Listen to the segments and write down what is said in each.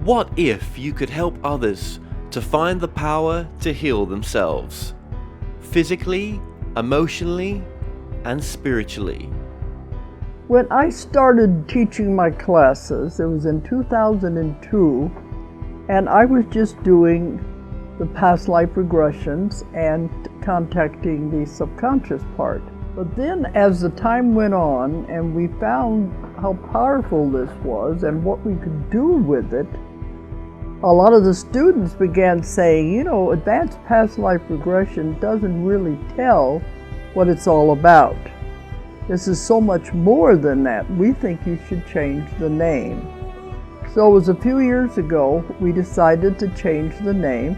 What if you could help others to find the power to heal themselves? Physically, emotionally, and spiritually. When I started teaching my classes, it was in 2002, and I was just doing the past life regressions and contacting the subconscious part. But then as the time went on and we found how powerful this was and what we could do with it, a lot of the students began saying, you know, advanced past life regression doesn't really tell what it's all about. This is so much more than that. We think you should change the name. So it was a few years ago we decided to change the name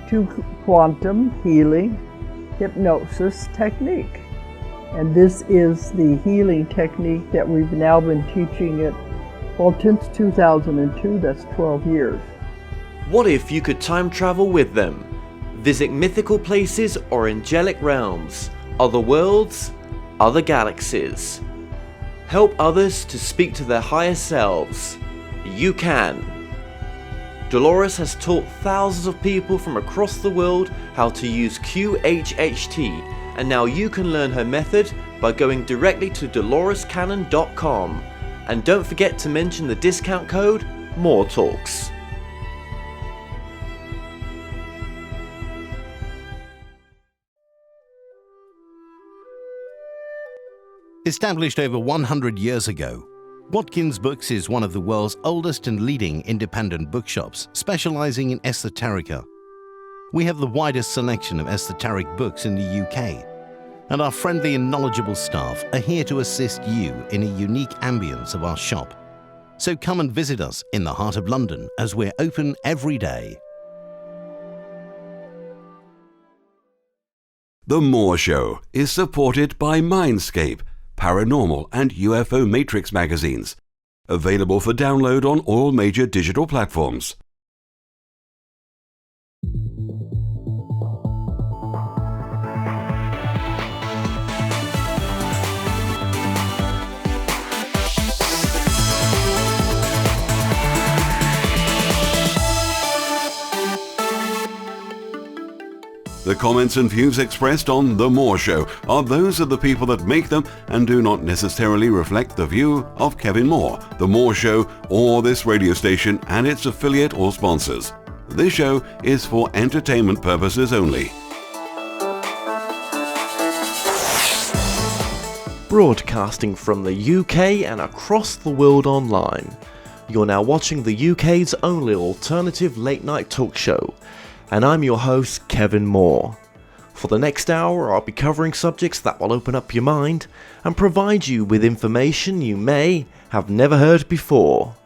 to Quantum Healing Hypnosis Technique. And this is the healing technique that we've now been teaching it, well, since 2002, that's 12 years. What if you could time travel with them? Visit mythical places or angelic realms, other worlds, other galaxies. Help others to speak to their higher selves. You can. Dolores has taught thousands of people from across the world how to use QHHT, and now you can learn her method by going directly to dolorescannon.com. And don't forget to mention the discount code MORETALKS. Established over 100 years ago, Watkins Books is one of the world's oldest and leading independent bookshops specializing in esoterica. We have the widest selection of esoteric books in the UK, and our friendly and knowledgeable staff are here to assist you in a unique ambience of our shop. So come and visit us in the heart of London as we're open every day. The More Show is supported by Mindscape, Paranormal and UFO Matrix magazines, available for download on all major digital platforms. The comments and views expressed on The More Show are those of the people that make them and do not necessarily reflect the view of Kevin Moore, The More Show, or this radio station and its affiliate or sponsors. This show is for entertainment purposes only. Broadcasting from the UK and across the world online. You're now watching the UK's only alternative late night talk show. And I'm your host, Kevin Moore. For the next hour, I'll be covering subjects that will open up your mind and provide you with information you may have never heard before.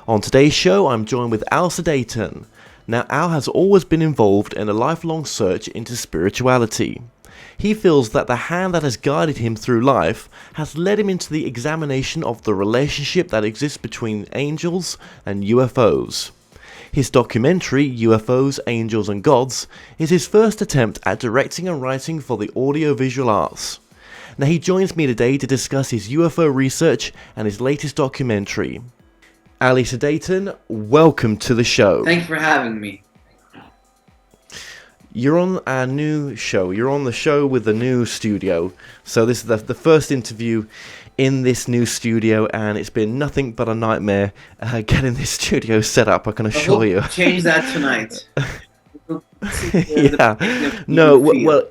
On today's show, I'm joined with Ali Siadatan. Now, Al has always been involved in a lifelong search into spirituality. He feels that the hand that has guided him through life has led him into the examination of the relationship that exists between angels and UFOs. His documentary, UFOs, Angels and Gods, is his first attempt at directing and writing for the audiovisual arts. Now he joins me today to discuss his UFO research and his latest documentary. Ali Siadatan, welcome to the show. Thanks for having me. You're on our new show. You're on the show with the new studio. So this is the first interview in this new studio, and it's been nothing but a nightmare getting this studio set up, I can assure you. Change that tonight. Yeah. No, well,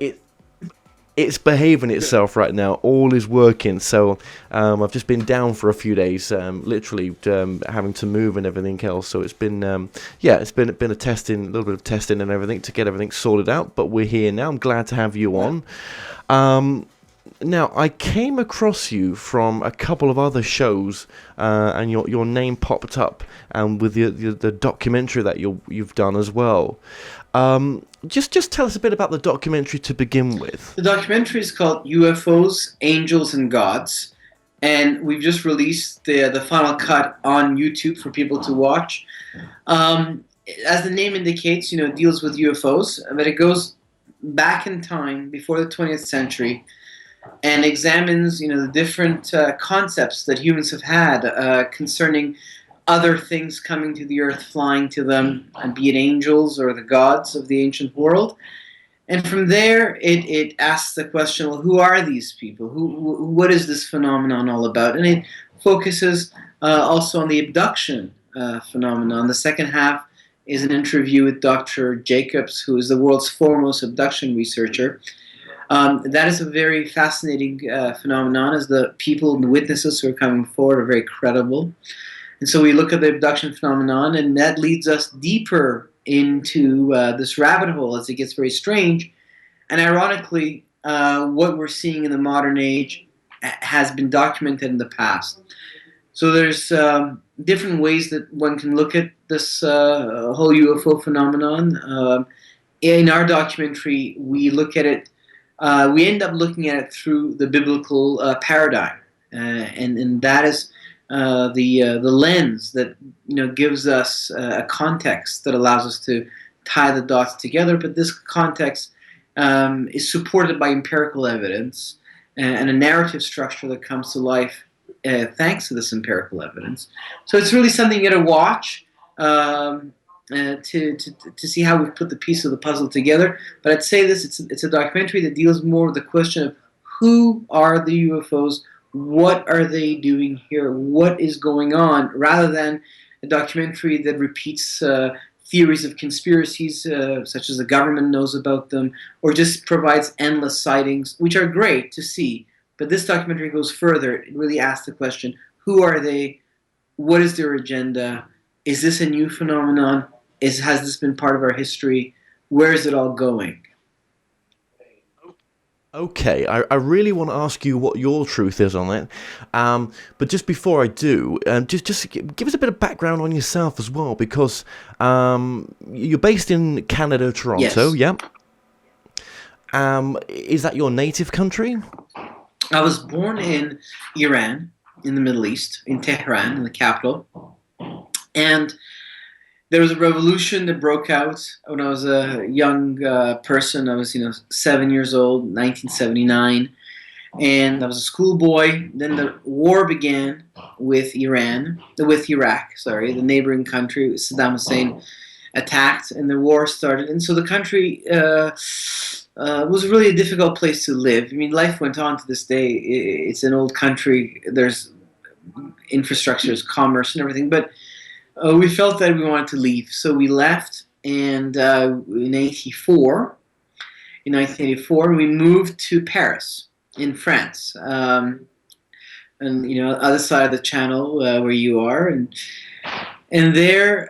it's behaving itself right now. All is working. So I've just been down for a few days, literally having to move and everything else. So it's been, it's been a little bit of testing and everything to get everything sorted out. But we're here now. I'm glad to have you on. Now, I came across you from a couple of other shows, and your name popped up, and with the documentary that you've done as well. Just tell us a bit about the documentary to begin with. The documentary is called UFOs, Angels and Gods, and we've just released the final cut on YouTube for people to watch. As the name indicates, it deals with UFOs, but it goes back in time before the 20th century. And examines, the different concepts that humans have had concerning other things coming to the earth, flying to them, and be it angels or the gods of the ancient world. And from there, it asks the question, well, who are these people? What is this phenomenon all about? And it focuses also on the abduction phenomenon. The second half is an interview with Dr. Jacobs, who is the world's foremost abduction researcher. That is a very fascinating phenomenon, as the people and the witnesses who are coming forward are very credible. And so we look at the abduction phenomenon, and that leads us deeper into this rabbit hole as it gets very strange. And ironically, what we're seeing in the modern age has been documented in the past. So there's different ways that one can look at this whole UFO phenomenon. In our documentary, we look at it. We end up looking at it through the biblical paradigm, and that is the lens that gives us a context that allows us to tie the dots together. But this context is supported by empirical evidence and a narrative structure that comes to life thanks to this empirical evidence. So it's really something you got to watch to see how we've put the piece of the puzzle together. But I'd say this: it's a documentary that deals more with the question of who are the UFOs. What are they doing here? What is going on? Rather than a documentary that repeats theories of conspiracies, such as the government knows about them, or just provides endless sightings, which are great to see. But this documentary goes further. It really asks the question, who are they? What is their agenda? Is this a new phenomenon? Has this been part of our history? Where is it all going? Okay, I really want to ask you what your truth is on it, but just before I do, just give us a bit of background on yourself as well, because you're based in Canada, Toronto, Yes. yeah? Is that your native country? I was born in Iran, in the Middle East, in Tehran, in the capital, and there was a revolution that broke out when I was a young person. I was, 7 years old, 1979, and I was a schoolboy. Then the war began with Iraq, sorry, the neighboring country. Saddam Hussein attacked, and the war started. And so the country was really a difficult place to live. I mean, life went on to this day. It's an old country. There's infrastructures, commerce, and everything, but we felt that we wanted to leave, so we left. And in 1984, we moved to Paris, in France, and other side of the Channel where you are, and there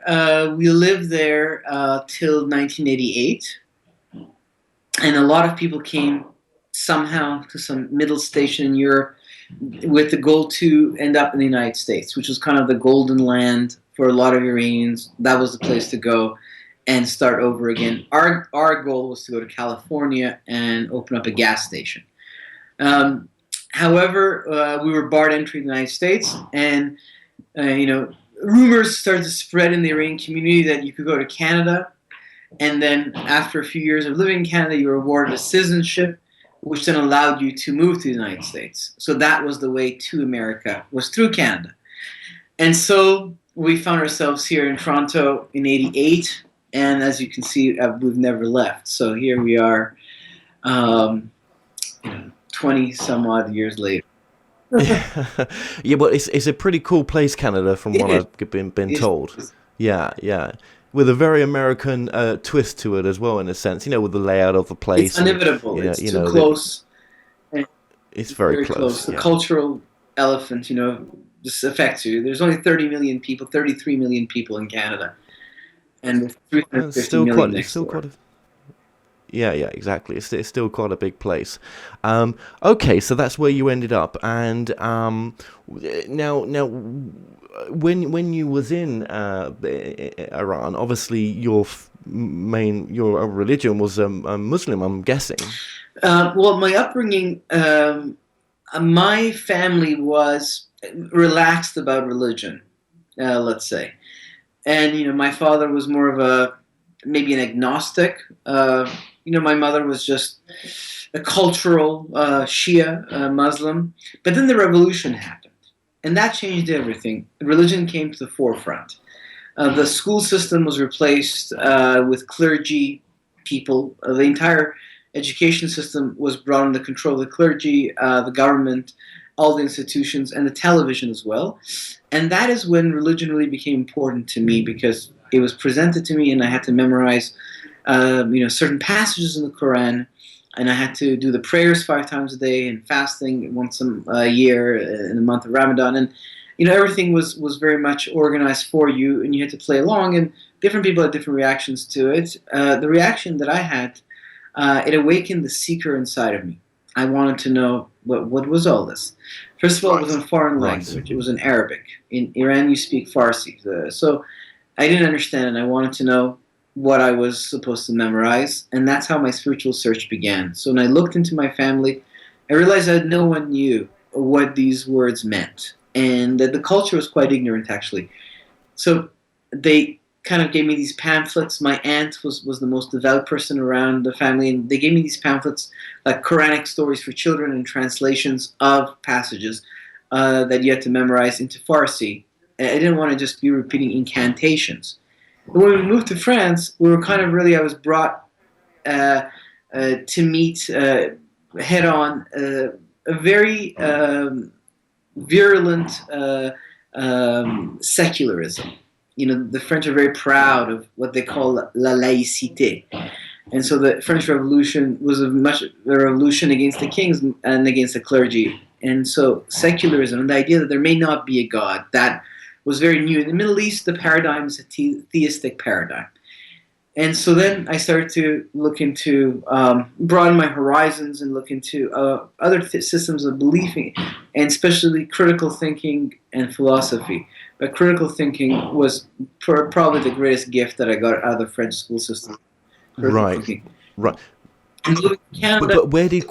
we lived there till 1988, and a lot of people came somehow to some middle station in Europe with the goal to end up in the United States, which was kind of the golden land for a lot of Iranians. That was the place to go and start over again. Our goal was to go to California and open up a gas station. However, we were barred entry in the United States, and rumors started to spread in the Iranian community that you could go to Canada, and then after a few years of living in Canada, you were awarded a citizenship, which then allowed you to move to the United States. So that was the way to America, was through Canada. And so we found ourselves here in Toronto in 88, and as you can see, we've never left. So here we are, 20 some odd years later. Yeah, but it's a pretty cool place, Canada, from what I've been told. Yeah. With a very American twist to it as well, in a sense, with the layout of the place. It's inevitable. It's too close. It's very close. The cultural elephant, just affects you. There's only 33 million people in Canada, and 350 million next door. Yeah, exactly. It's still quite a big place. Okay, so that's where you ended up, and now when you was in Iran, obviously your religion was Muslim, I'm guessing. Well, my upbringing, my family was relaxed about religion, let's say, and my father was more of maybe an agnostic. My mother was just a cultural Shia Muslim. But then the revolution happened. And that changed everything. Religion came to the forefront. The school system was replaced with clergy people. The entire education system was brought under control of the clergy, the government, all the institutions, and the television as well. And that is when religion really became important to me, because it was presented to me and I had to memorize certain passages in the Quran, and I had to do the prayers 5 times a day and fasting once a year in the month of Ramadan. And everything was very much organized for you, and you had to play along, and different people had different reactions to it. The reaction that I had, it awakened the seeker inside of me. I wanted to know what was all this. First of all, it was in a foreign language. It was in Arabic. In Iran, you speak Farsi. So I didn't understand, and I wanted to know what I was supposed to memorize, and that's how my spiritual search began. So when I looked into my family, I realized that no one knew what these words meant, and that the culture was quite ignorant, actually. So they kind of gave me these pamphlets. My aunt was the most devout person around the family, and they gave me these pamphlets, like Quranic stories for children and translations of passages that you had to memorize into Farsi. I didn't want to just be repeating incantations. When we moved to France, we were I was brought to meet head on a very virulent secularism. The French are very proud of what they call la laïcité. And so the French Revolution was a revolution against the kings and against the clergy. And so secularism and the idea that there may not be a God, that was very new. In the Middle East, the paradigm is a theistic paradigm. And so then I started to look into, broaden my horizons and look into other systems of believing, and especially critical thinking and philosophy. But critical thinking was probably the greatest gift that I got out of the French school system. Right. Thinking. Right. And moving to Canada, But where did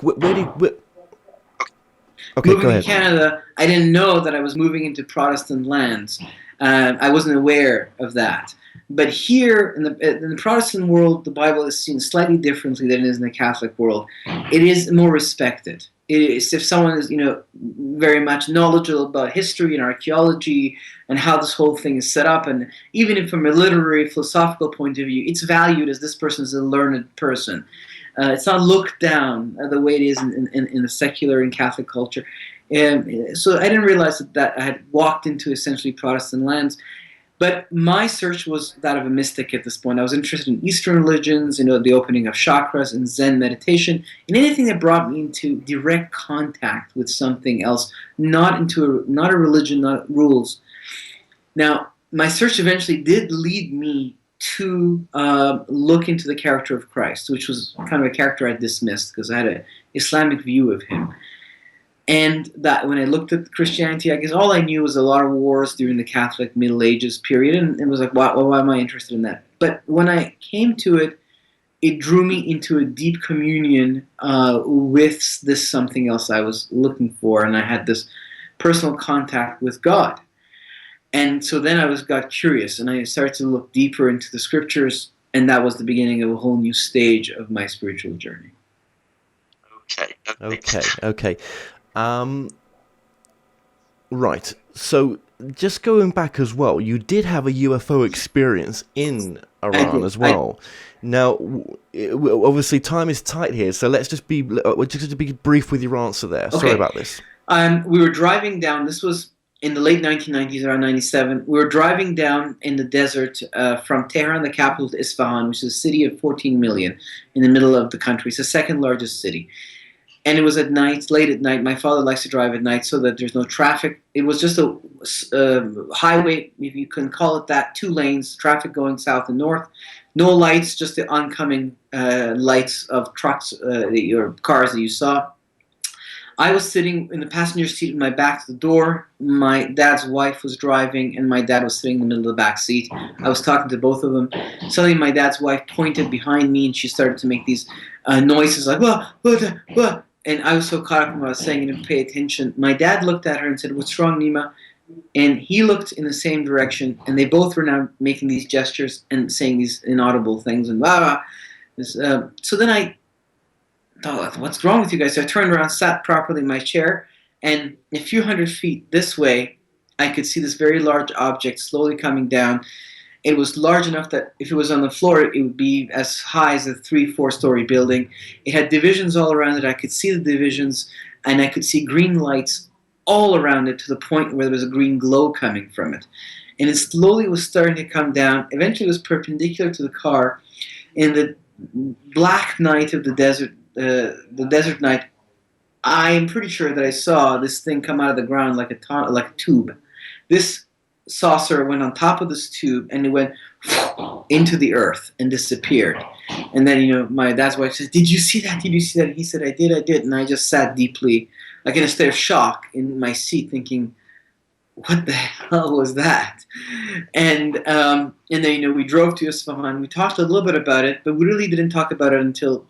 okay, moving go to ahead. Canada, I didn't know that I was moving into Protestant lands. I wasn't aware of that. But here, in the Protestant world, the Bible is seen slightly differently than it is in the Catholic world. It is more respected. It is, if someone is, very much knowledgeable about history and archaeology and how this whole thing is set up, and even if from a literary, philosophical point of view, it's valued as this person is a learned person. It's not looked down the way it is in the secular and Catholic culture. So I didn't realize that I had walked into essentially Protestant lands. But my search was that of a mystic at this point. I was interested in Eastern religions, the opening of chakras and Zen meditation, and anything that brought me into direct contact with something else, not a religion, not rules. Now, my search eventually did lead me to look into the character of Christ, which was kind of a character I dismissed because I had an Islamic view of him. And that when I looked at Christianity, I guess all I knew was a lot of wars during the Catholic Middle Ages period, and it was like, why am I interested in that? But when I came to it, it drew me into a deep communion with this something else I was looking for, and I had this personal contact with God. And so then I got curious, and I started to look deeper into the scriptures, and that was the beginning of a whole new stage of my spiritual journey. Okay. Right. So just going back as well, you did have a UFO experience in Iran as well. Now, obviously, time is tight here, so let's just be brief with your answer there. Okay. Sorry about this. We were driving down. This was in the late 1990s, around 97. We were driving down in the desert from Tehran, the capital, to Isfahan, which is a city of 14 million in the middle of the country. It's the second largest city. And it was at night, late at night. My father likes to drive at night so that there's no traffic. It was just a highway, if you can call it that, 2 lanes, traffic going south and north. No lights, just the oncoming lights of trucks or cars that you saw. I was sitting in the passenger seat with my back to the door. My dad's wife was driving, and my dad was sitting in the middle of the back seat. I was talking to both of them. Suddenly, my dad's wife pointed behind me, and she started to make these noises like, what? And I was so caught up in what I was saying and didn't pay attention. My dad looked at her and said, "What's wrong, Nima?" And he looked in the same direction, and they both were now making these gestures and saying these inaudible things and blah, blah. So then I thought, what's wrong with you guys? So I turned around, sat properly in my chair, and a few hundred feet this way, I could see this very large object slowly coming down. It was large enough that if it was on the floor, it would be as high as a 3-4 story building. It had divisions all around it. I could see the divisions, and I could see green lights all around it to the point where there was a green glow coming from it. And it slowly was starting to come down. Eventually, it was perpendicular to the car. In the black night of the desert night, I am pretty sure that I saw this thing come out of the ground like a tube. This saucer went on top of this tube, and it went into the earth and disappeared. And then, my dad's wife says, "Did you see that? Did you see that?" And he said, I did. And I just sat deeply, like in a state of shock in my seat, thinking, what the hell was that? And then, we drove to Isfahan. We talked a little bit about it, but we really didn't talk about it until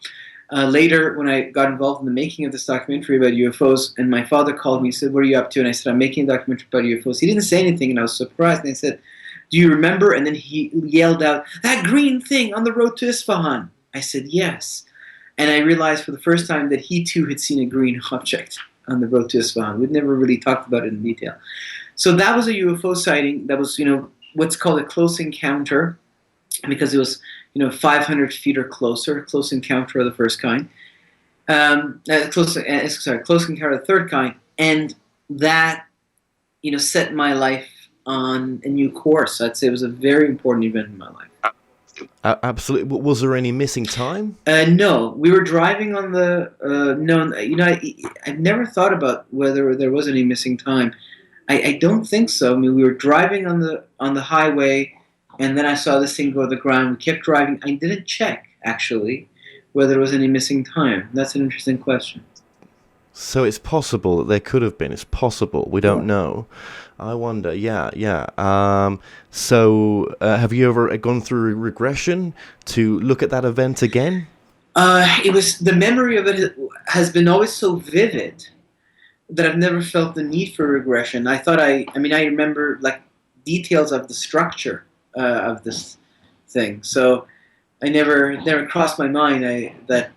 later, when I got involved in the making of this documentary about UFOs. And my father called me and said, "What are you up to?" And I said, "I'm making a documentary about UFOs." He didn't say anything, and I was surprised. And I said, "Do you remember?" And then he yelled out, "That green thing on the road to Isfahan." I said, "Yes." And I realized for the first time that he too had seen a green object on the road to Isfahan. We'd never really talked about it in detail. So that was a UFO sighting. That was, what's called a close encounter, because it was, 500 feet or closer. Close encounter of the first kind. Close encounter of the third kind. And that, set my life on a new course. I'd say it was a very important event in my life. Absolutely. Was there any missing time? No, we were driving on the. No, I've never thought about whether there was any missing time. I don't think so. I mean, we were driving on the highway, and then I saw this thing go to the ground. We kept driving. I didn't check, actually, whether there was any missing time. That's an interesting question. So it's possible that there could have been. It's possible. We don't know. I wonder. Yeah. So have you ever gone through regression to look at that event again? It was, the memory of it has been always so vivid that I've never felt the need for regression. I remember like details of the structure of this thing. So I never crossed my mind that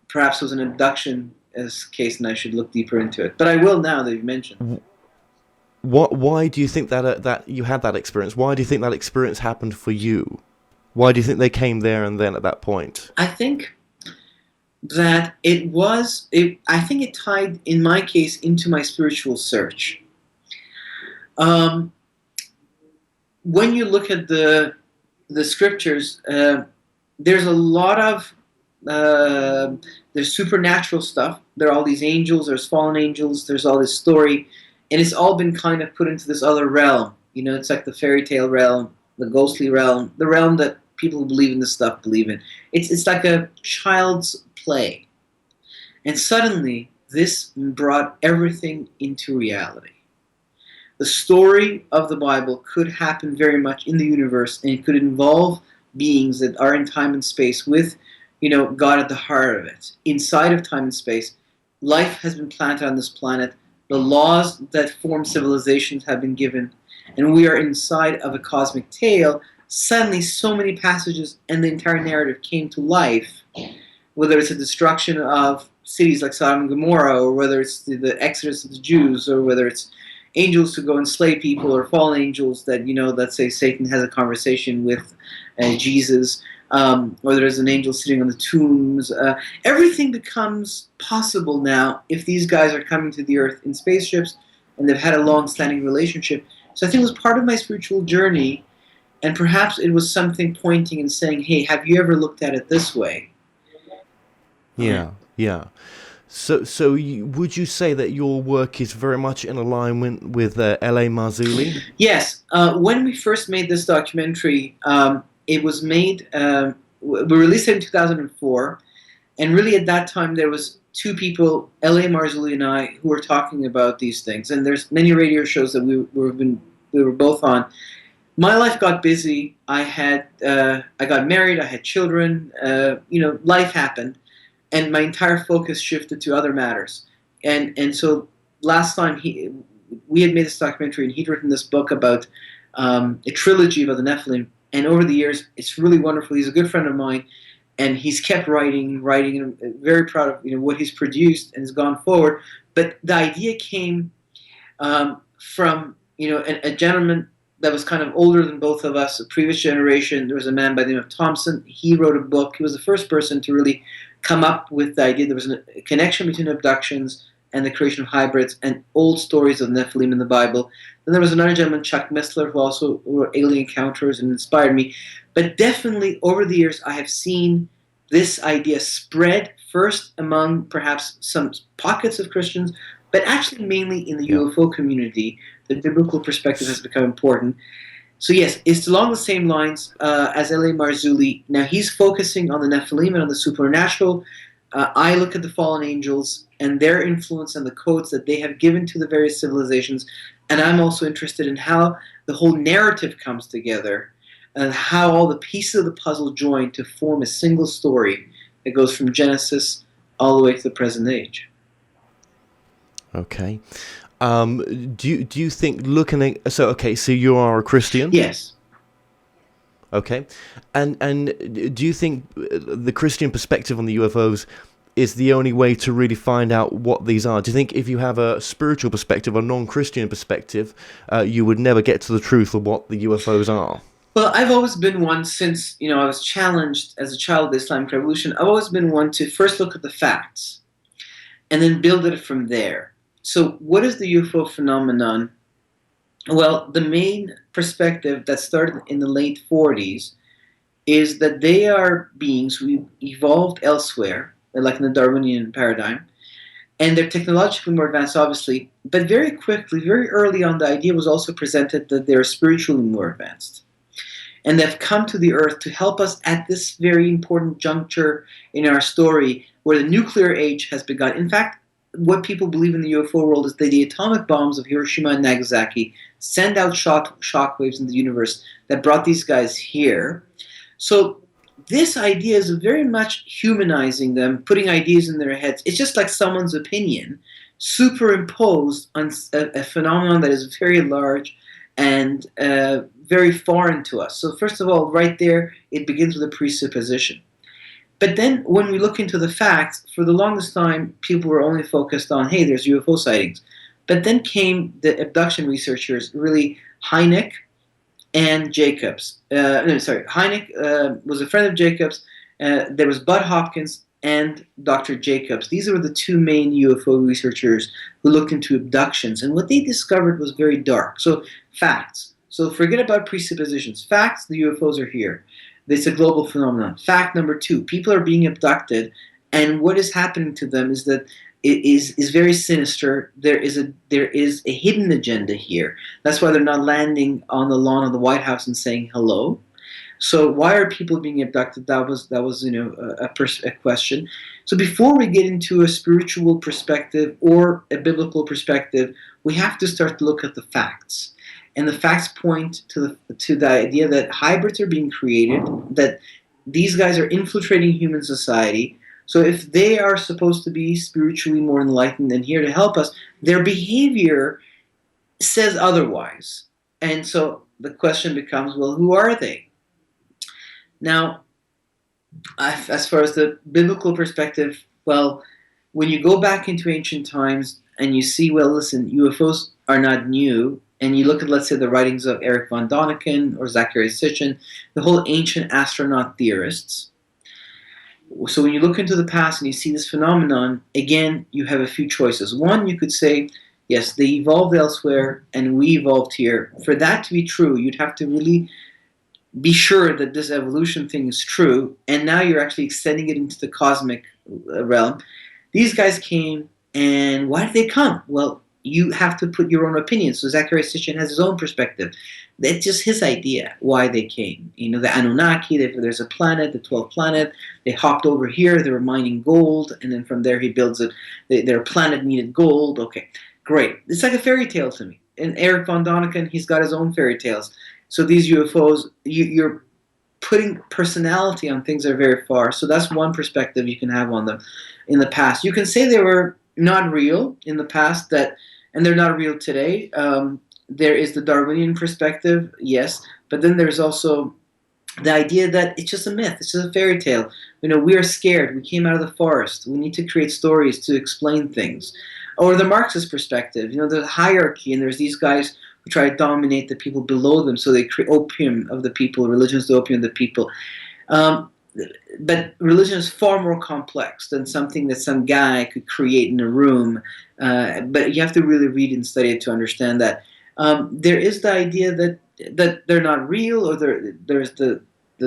perhaps it was an abduction case, and I should look deeper into it. But I will now that you've mentioned. Why do you think that you had that experience? Why do you think that experience happened for you? Why do you think they came there and then at that point? I think that I think it tied, in my case, into my spiritual search. When you look at the scriptures, there's a lot of there's supernatural stuff. There are all these angels, there's fallen angels, there's all this story, and it's all been kind of put into this other realm. It's like the fairy tale realm, the ghostly realm, the realm that people who believe in this stuff believe in. It's like a child's play. And suddenly, this brought everything into reality. The story of the Bible could happen very much in the universe, and it could involve beings that are in time and space with, God at the heart of it. Inside of time and space, life has been planted on this planet. The laws that form civilizations have been given, and we are inside of a cosmic tale. Suddenly, so many passages and the entire narrative came to life, whether it's the destruction of cities like Sodom and Gomorrah, or whether it's the exodus of the Jews, or whether it's angels who go and slay people, or fallen angels that, let's say Satan has a conversation with Jesus, or there's an angel sitting on the tombs. Everything becomes possible now if these guys are coming to the earth in spaceships, and they've had a long-standing relationship. So I think it was part of my spiritual journey. And perhaps it was something pointing and saying, "Hey, have you ever looked at it this way?" Yeah. So would you say that your work is very much in alignment with L.A. Marzulli? Yes. When we first made this documentary, it was made. We released it in 2004, and really at that time there was two people, L.A. Marzulli and I, who were talking about these things. And there's many radio shows that we were both on. My life got busy. I got married. I had children. Life happened, and my entire focus shifted to other matters. And so last time we had made this documentary, and he'd written this book about a trilogy about the Nephilim. And over the years, it's really wonderful. He's a good friend of mine, and he's kept writing, and I'm very proud of what he's produced and has gone forward. But the idea came from, a gentleman that was kind of older than both of us, a previous generation. There was a man by the name of Thompson. He wrote a book. He was the first person to really come up with the idea there was a connection between abductions and the creation of hybrids and old stories of Nephilim in the Bible. Then there was another gentleman, Chuck Missler, who also wrote Alien Encounters and inspired me. But definitely over the years, I have seen this idea spread first among perhaps some pockets of Christians, but actually mainly in the UFO community. The biblical perspective has become important. So yes, it's along the same lines as L.A. Marzulli. Now he's focusing on the Nephilim and on the supernatural. I look at the fallen angels and their influence and the codes that they have given to the various civilizations. And I'm also interested in how the whole narrative comes together and how all the pieces of the puzzle join to form a single story that goes from Genesis all the way to the present age. Okay. Do you think looking at so you are a Christian? Yes. Okay. And do you think the Christian perspective on the UFOs is the only way to really find out what these are? Do you think if you have a spiritual perspective, a non-Christian perspective, you would never get to the truth of what the UFOs are? Well, I've always been one since, I was challenged as a child of the Islamic Revolution. I've always been one to first look at the facts and then build it from there. So what is the UFO phenomenon? Well, the main perspective that started in the late 40s is that they are beings who evolved elsewhere, like in the Darwinian paradigm, and they're technologically more advanced, obviously, but very quickly, very early on, the idea was also presented that they're spiritually more advanced. And they've come to the Earth to help us at this very important juncture in our story where the nuclear age has begun. In fact, what people believe in the UFO world is that the atomic bombs of Hiroshima and Nagasaki send out shockwaves in the universe that brought these guys here. So this idea is very much humanizing them, putting ideas in their heads. It's just like someone's opinion superimposed on a phenomenon that is very large and very foreign to us. So first of all, right there, it begins with a presupposition. But then when we look into the facts, for the longest time, people were only focused on, hey, there's UFO sightings. But then came the abduction researchers, really Hynek and Jacobs. Hynek was a friend of Jacobs. There was Bud Hopkins and Dr. Jacobs. These were the two main UFO researchers who looked into abductions. And what they discovered was very dark. So facts. So forget about presuppositions. Facts, the UFOs are here. It's a global phenomenon. Fact number 2, people are being abducted, and what is happening to them is that it is very sinister. There is a hidden agenda here. That's why they're not landing on the lawn of the White House and saying hello. So why are people being abducted? That was a question. So before we get into a spiritual perspective or a biblical perspective, we have to start to look at the facts. And the facts point to the idea that hybrids are being created, that these guys are infiltrating human society. So if they are supposed to be spiritually more enlightened and here to help us, their behavior says otherwise. And so the question becomes, well, who are they? Now, as far as the biblical perspective, well, when you go back into ancient times and you see, well, listen, UFOs are not new, and you look at, let's say, the writings of Eric von Däniken or Zachary Sitchin, the whole ancient astronaut theorists. So when you look into the past and you see this phenomenon, again, you have a few choices. One, you could say, yes, they evolved elsewhere and we evolved here. For that to be true, you'd have to really be sure that this evolution thing is true, and now you're actually extending it into the cosmic realm. These guys came, and why did they come? Well, you have to put your own opinion. So Zachary Sitchin has his own perspective. That's just his idea why they came. The Anunnaki, there's a planet, the 12th planet. They hopped over here. They were mining gold. And then from there he builds it. Their planet needed gold. Okay, great. It's like a fairy tale to me. And Eric von Däniken, he's got his own fairy tales. So these UFOs, you're putting personality on things that are very far. So that's one perspective you can have on them in the past. You can say they were not real in the past, and they're not real today. There is the Darwinian perspective, yes, but then there's also the idea that it's just a myth, it's just a fairy tale. We are scared, we came out of the forest, we need to create stories to explain things. Or the Marxist perspective, the hierarchy, and there's these guys who try to dominate the people below them, so they create opium of the people. Religion is the opium of the people. Um, but religion is far more complex than something that some guy could create in a room. But you have to really read and study it to understand that. There is the idea that they're not real, or there's the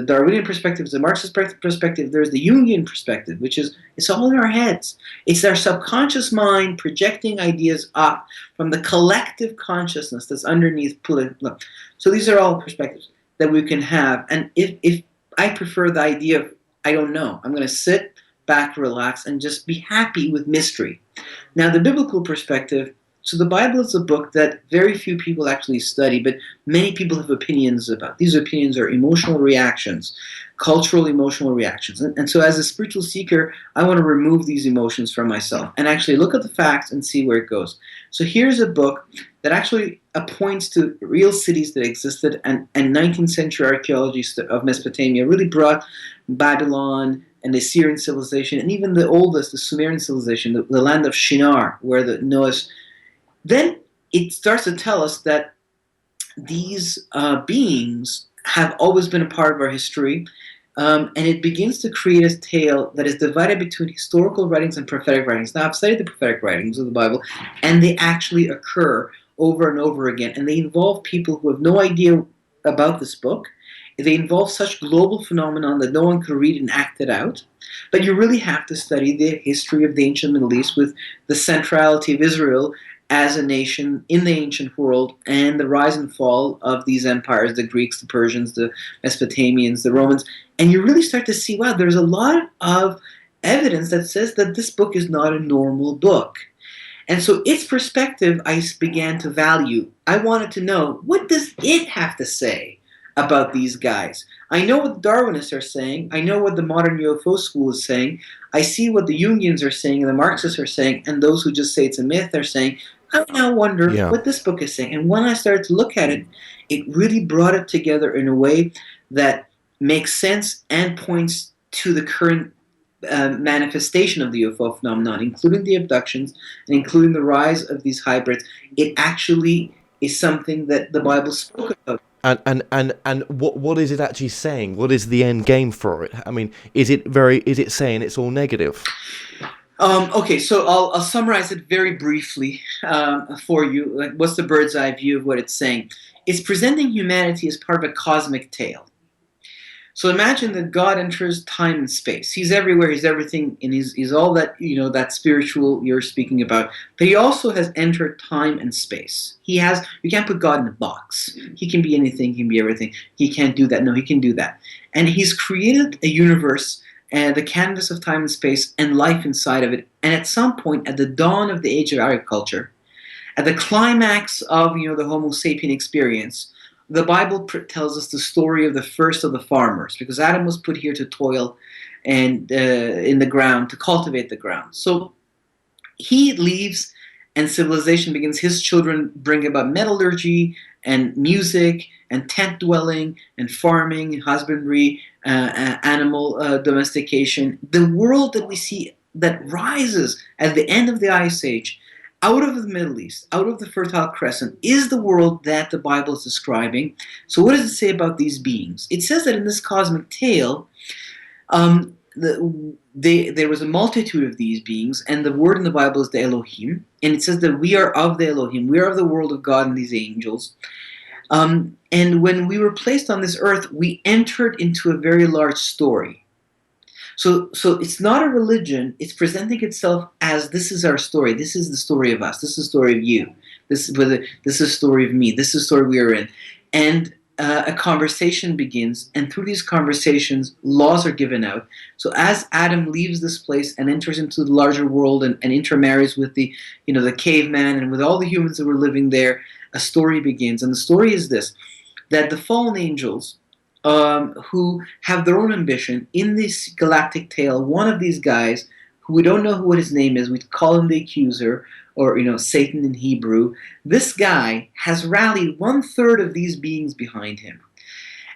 Darwinian perspective, the Marxist perspective, there's the Jungian perspective, which is it's all in our heads. It's our subconscious mind projecting ideas up from the collective consciousness that's underneath political. So these are all perspectives that we can have. And if I prefer the idea of, I don't know, I'm going to sit back, relax, and just be happy with mystery. Now, the biblical perspective, so the Bible is a book that very few people actually study, but many people have opinions about. These opinions are emotional reactions, cultural emotional reactions. And so as a spiritual seeker, I want to remove these emotions from myself and actually look at the facts and see where it goes. So here's a book that actually points to real cities that existed, and 19th century archaeology of Mesopotamia really brought Babylon and the Assyrian civilization, and even the oldest, the Sumerian civilization, the land of Shinar, where the Noah's. Then it starts to tell us that these beings have always been a part of our history, and it begins to create a tale that is divided between historical writings and prophetic writings. Now, I've studied the prophetic writings of the Bible, and they actually occur over and over again, and they involve people who have no idea about this book. They involve such global phenomenon that no one could read and act it out. But you really have to study the history of the ancient Middle East with the centrality of Israel as a nation in the ancient world, and the rise and fall of these empires, the Greeks, the Persians, the Mesopotamians, the Romans, and you really start to see, wow, there's a lot of evidence that says that this book is not a normal book. And so its perspective I began to value. I wanted to know, what does it have to say about these guys? I know what the Darwinists are saying. I know what the modern UFO school is saying. I see what the Jungians are saying and the Marxists are saying, and those who just say it's a myth are saying. I now wonder what this book is saying. And when I started to look at it, it really brought it together in a way that makes sense and points to the current manifestation of the UFO phenomenon, including the abductions and including the rise of these hybrids. It actually is something that the Bible spoke about. And what is it actually saying? What is the end game for it? I mean, is it saying it's all negative? Okay, so I'll summarize it very briefly for you. Like, what's the bird's eye view of what it's saying? It's presenting humanity as part of a cosmic tale. So imagine that God enters time and space. He's everywhere. He's everything, and he's all that that spiritual you're speaking about. But he also has entered time and space. You can't put God in a box. He can be anything. He can be everything. He can't do that. No, he can do that. And he's created a universe, the canvas of time and space, and life inside of it. And at some point, at the dawn of the age of agriculture, at the climax of the Homo sapien experience, the Bible tells us the story of the first of the farmers, because Adam was put here to toil and in the ground, to cultivate the ground. So he leaves, and civilization begins. His children bring about metallurgy and music and tent dwelling and farming and husbandry, animal domestication. The world that we see that rises at the end of the Ice Age, out of the Middle East, out of the Fertile Crescent, is the world that the Bible is describing. So what does it say about these beings? It says that in this cosmic tale, there was a multitude of these beings, and the word in the Bible is the Elohim, and it says that we are of the Elohim, we are of the world of God and these angels. And when we were placed on this earth, we entered into a very large story. So it's not a religion. It's presenting itself as, this is our story. This is the story of us. This is the story of you. This is the story of me. This is the story we are in. And a conversation begins, and through these conversations, laws are given out. So as Adam leaves this place and enters into the larger world and intermarries with the caveman and with all the humans that were living there, a story begins. And the story is this, that the fallen angels, who have their own ambition, in this galactic tale, one of these guys, who we don't know what his name is, we call him the Accuser, or Satan in Hebrew, this guy has rallied 1/3 of these beings behind him.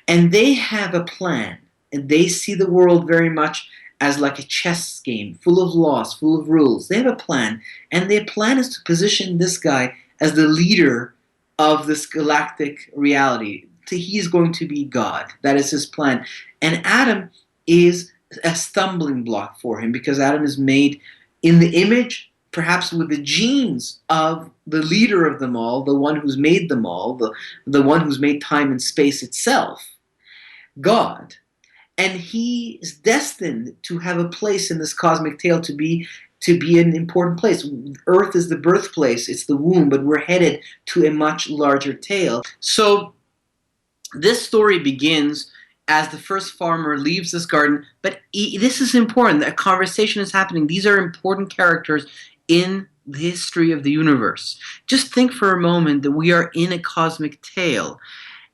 And they have a plan, and they see the world very much as like a chess game, full of laws, full of rules. They have a plan, and their plan is to position this guy as the leader of this galactic reality. He's going to be God. That is his plan. And Adam is a stumbling block for him, because Adam is made in the image, perhaps with the genes of the leader of them all, the one who's made them all, the one who's made time and space itself, God. And he is destined to have a place in this cosmic tale, to be an important place. Earth is the birthplace, it's the womb, but we're headed to a much larger tale. So this story begins as the first farmer leaves this garden, but this is important. A conversation is happening. These are important characters in the history of the universe. Just think for a moment that we are in a cosmic tale.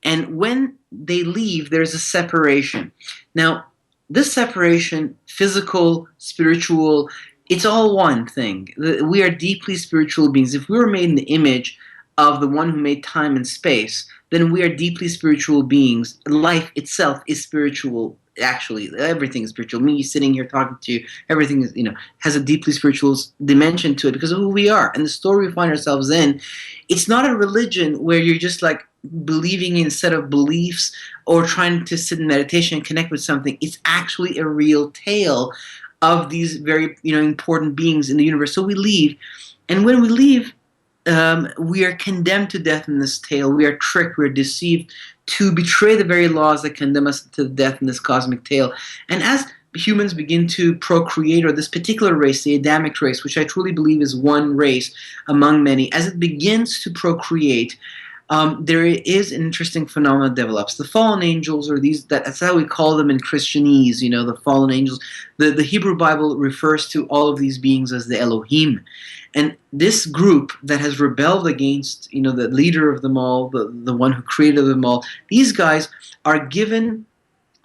And when they leave, there's a separation. Now, this separation, physical, spiritual, it's all one thing. We are deeply spiritual beings. If we were made in the image of the one who made time and space, then we are deeply spiritual beings. Life itself is spiritual. Actually, everything is spiritual. Me sitting here talking to you, everything is, has a deeply spiritual dimension to it because of who we are. And the story we find ourselves in, it's not a religion where you're just like believing in a set of beliefs or trying to sit in meditation and connect with something. It's actually a real tale of these very, important beings in the universe. So we leave, and when we leave, we are condemned to death in this tale. We are tricked, we are deceived to betray the very laws that condemn us to death in this cosmic tale. And as humans begin to procreate, or this particular race, the Adamic race, which I truly believe is one race among many, as it begins to procreate, there is an interesting phenomenon that develops. The fallen angels, or that's how we call them in Christianese, the fallen angels. The Hebrew Bible refers to all of these beings as the Elohim. And this group that has rebelled against, the leader of them all, the one who created them all, these guys are given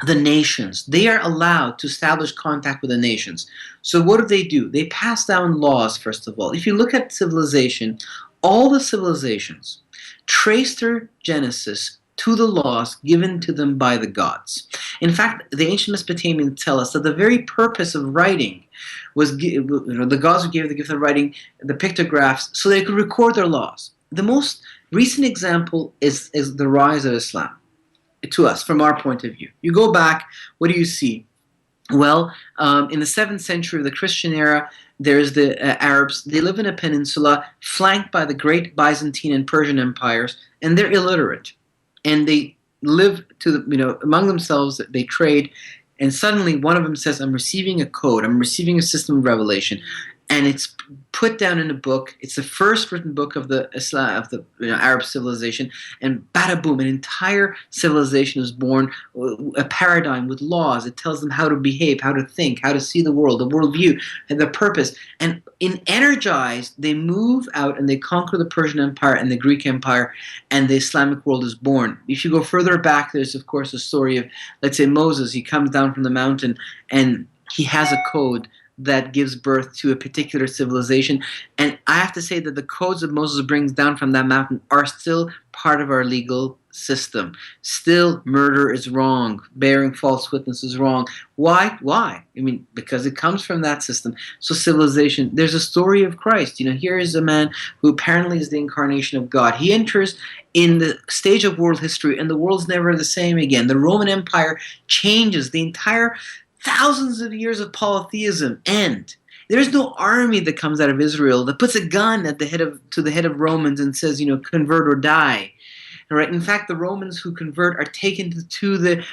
the nations. They are allowed to establish contact with the nations. So what do? They pass down laws, first of all. If you look at civilization, all the civilizations trace their genesis to the laws given to them by the gods. In fact, the ancient Mesopotamians tell us that the very purpose of writing was, the gods who gave the gift of writing, the pictographs, so they could record their laws. The most recent example is the rise of Islam to us, from our point of view. You go back, what do you see? Well, in the 7th century of the Christian era, there's the Arabs. They live in a peninsula flanked by the great Byzantine and Persian empires, and they're illiterate. And they live among themselves, they trade, and suddenly one of them says, I'm receiving a code, I'm receiving a system of revelation, and it's put down in a book. It's the first written book of the Islam, of the Arab civilization, and bada boom, an entire civilization is born, a paradigm with laws. It tells them how to behave, how to think, how to see the world, the worldview, and the purpose. And energized, they move out and they conquer the Persian Empire and the Greek Empire, and the Islamic world is born. If you go further back, there's of course a story of, let's say, Moses. He comes down from the mountain and he has a code that gives birth to a particular civilization. And I have to say that the codes that Moses brings down from that mountain are still part of our legal system. Still, murder is wrong. Bearing false witness is wrong. Why? Because it comes from that system. So civilization, there's a story of Christ. Here is a man who apparently is the incarnation of God. He enters in the stage of world history, and the world's never the same again. The Roman Empire changes. The entire thousands of years of polytheism end. There's no army that comes out of Israel that puts a gun to the head of Romans and says, convert or die. Right? In fact, the Romans who convert are taken to the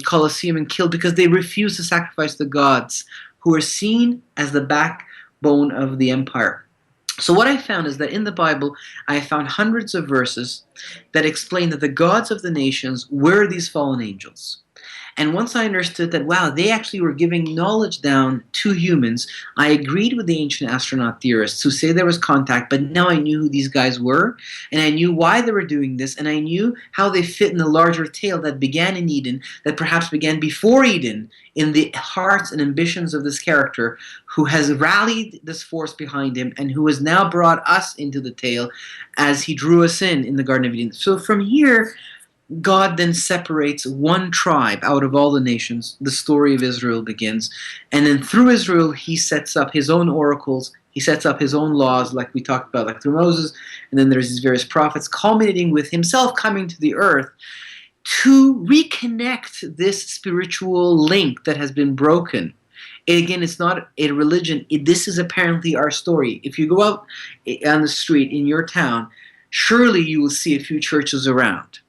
Colosseum and killed because they refuse to sacrifice the gods, who are seen as the backbone of the empire. So what I found is that in the Bible, I found hundreds of verses that explain that the gods of the nations were these fallen angels. And once I understood that, wow, they actually were giving knowledge down to humans, I agreed with the ancient astronaut theorists who say there was contact, but now I knew who these guys were, and I knew why they were doing this, and I knew how they fit in the larger tale that began in Eden, that perhaps began before Eden, in the hearts and ambitions of this character who has rallied this force behind him and who has now brought us into the tale as he drew us in the Garden of Eden. So from here, God then separates one tribe out of all the nations. The story of Israel begins. And then through Israel, he sets up his own oracles. He sets up his own laws, like we talked about, like through Moses. And then there's these various prophets, culminating with himself coming to the earth to reconnect this spiritual link that has been broken. Again, it's not a religion. This is apparently our story. If you go out on the street in your town, surely you will see a few churches around.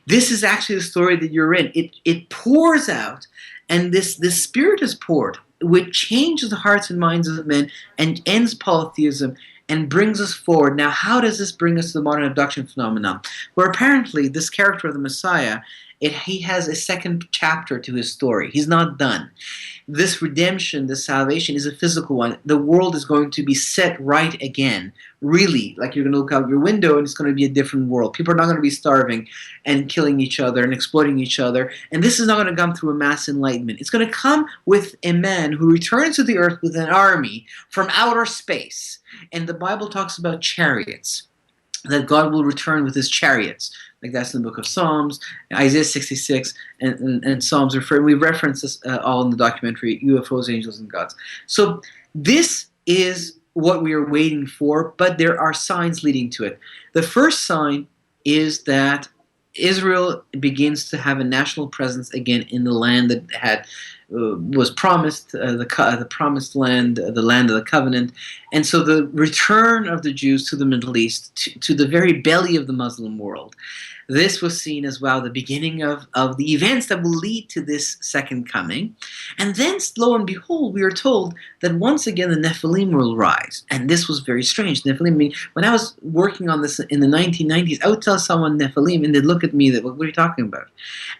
This is actually the story that you're in. It pours out, and this spirit is poured, which changes the hearts and minds of men and ends polytheism and brings us forward. Now, how does this bring us to the modern abduction phenomenon? Where apparently this character of the Messiah, he has a second chapter to his story. He's not done. This redemption, this salvation is a physical one. The world is going to be set right again. Really, like you're going to look out your window and it's going to be a different world. People are not going to be starving and killing each other and exploiting each other. And this is not going to come through a mass enlightenment. It's going to come with a man who returns to the earth with an army from outer space. And the Bible talks about chariots, that God will return with his chariots. Like that's in the book of Psalms, Isaiah 66, and Psalms refer. We reference this all in the documentary UFOs, Angels, and Gods. So this is what we are waiting for, but there are signs leading to it. The first sign is that Israel begins to have a national presence again in the land that had was promised, the promised land, the land of the covenant. And so the return of the Jews to the Middle East, to the very belly of the Muslim world, this was seen as, well, the beginning of the events that will lead to this second coming. And then, lo and behold, we are told that once again the Nephilim will rise. And this was very strange. Nephilim, I mean, when I was working on this in the 1990s, I would tell someone Nephilim, and they'd look at me, what are you talking about?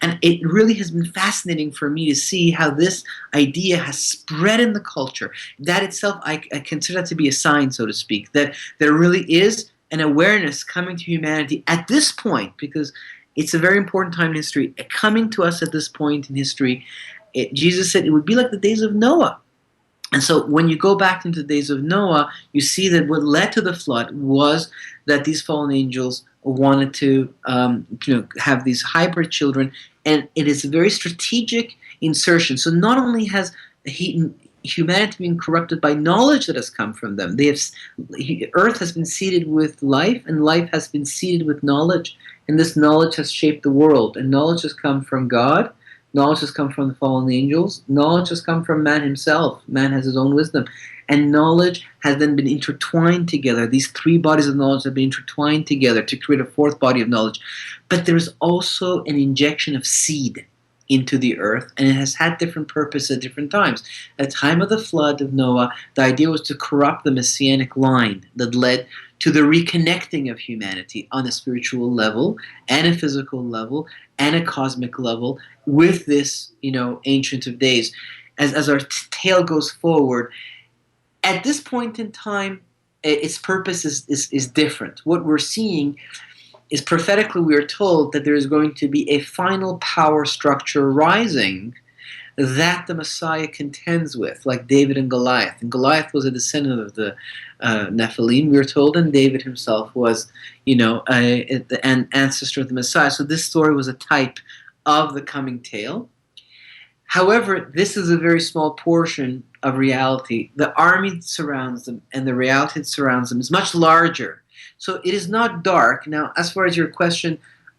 And it really has been fascinating for me to see how this idea has spread in the culture. That itself, I consider that to be a sign, so to speak, that there really is an awareness coming to humanity at this point, because it's a very important time in history, coming to us at this point in history. Jesus said it would be like the days of Noah. And so when you go back into the days of Noah, you see that what led to the flood was that these fallen angels wanted to have these hybrid children, and it is a very strategic insertion. So not only has humanity been corrupted by knowledge that has come from them. Earth has been seeded with life, and life has been seeded with knowledge, and this knowledge has shaped the world. And knowledge has come from God, knowledge has come from the fallen angels, knowledge has come from man himself. Man has his own wisdom, and knowledge has then been intertwined together. These three bodies of knowledge have been intertwined together to create a fourth body of knowledge. But there is also an injection of seed into the earth, and it has had different purpose at different times. At the time of the flood of Noah, the idea was to corrupt the messianic line that led to the reconnecting of humanity on a spiritual level and a physical level and a cosmic level with this, Ancient of Days. As our tale goes forward, at this point in time, its purpose is different. What we're seeing is prophetically we are told that there is going to be a final power structure rising that the Messiah contends with, like David and Goliath. And Goliath was a descendant of the Nephilim, we are told, and David himself was, an ancestor of the Messiah. So this story was a type of the coming tale. However, this is a very small portion of reality. The army that surrounds them and the reality that surrounds them is much larger. So it is not dark. Now, as far as your question,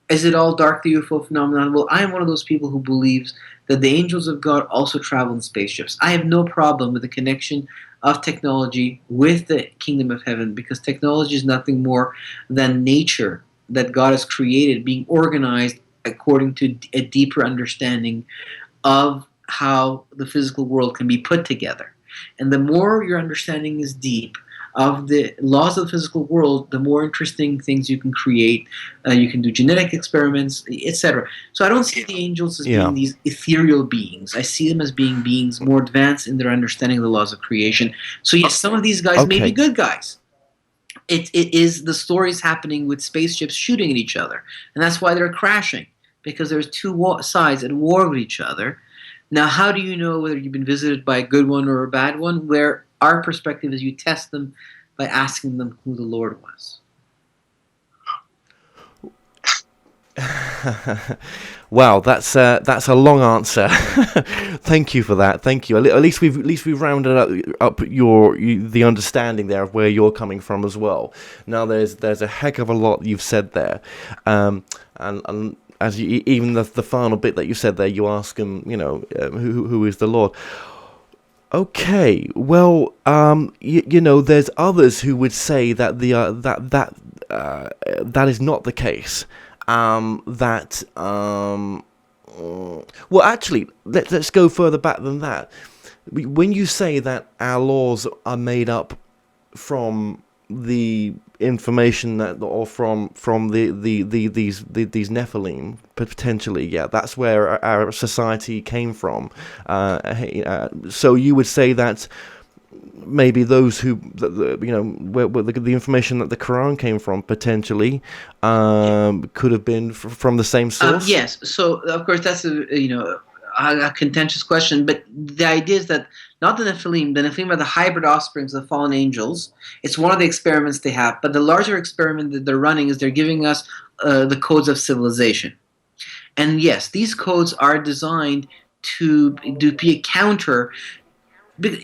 is it all dark, the UFO phenomenon? Well, I am one of those people who believes that the angels of God also travel in spaceships. I have no problem with the connection of technology with the kingdom of heaven, because technology is nothing more than nature that God has created, being organized according to a deeper understanding of how the physical world can be put together. And the more your understanding is deep of the laws of the physical world, the more interesting things you can create. You can do genetic experiments, etc. So I don't see the angels as being these ethereal beings. I see them as being beings more advanced in their understanding of the laws of creation. So yes, some of these guys may be good guys. It is the stories happening with spaceships shooting at each other. And that's why they're crashing, because there's two sides at war with each other. Now, how do you know whether you've been visited by a good one or a bad one? Where our perspective is you test them by asking them who the Lord was. Wow, that's a long answer. Thank you for that. Thank you. At least we've rounded up the understanding there of where you're coming from as well. Now there's a heck of a lot you've said there, and as you, even the final bit that you said there, you ask him, who is the Lord. Okay, well, there's others who would say that that is not the case. Well, actually, let's go further back than that. When you say that our laws are made up from the information or from these Nephilim, potentially, yeah, that's where our society came from. So you would say that maybe those who, where the information that the Quran came from potentially could have been from the same source. Yes. So of course that's a contentious question, but the idea is that not the Nephilim are the hybrid offsprings of the fallen angels. It's one of the experiments they have, but the larger experiment that they're running is they're giving us the codes of civilization. And yes, these codes are designed to be a counter. But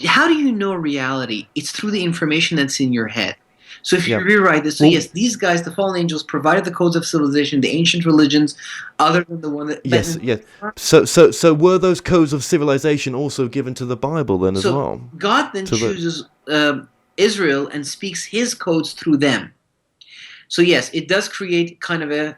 how do you know reality? It's through the information that's in your head. So if you rewrite this, yes, these guys, the fallen angels, provided the codes of civilization, the ancient religions, other than the one that... Yes. So were those codes of civilization also given to the Bible then as well? God then chooses Israel and speaks his codes through them. So yes, it does create kind of a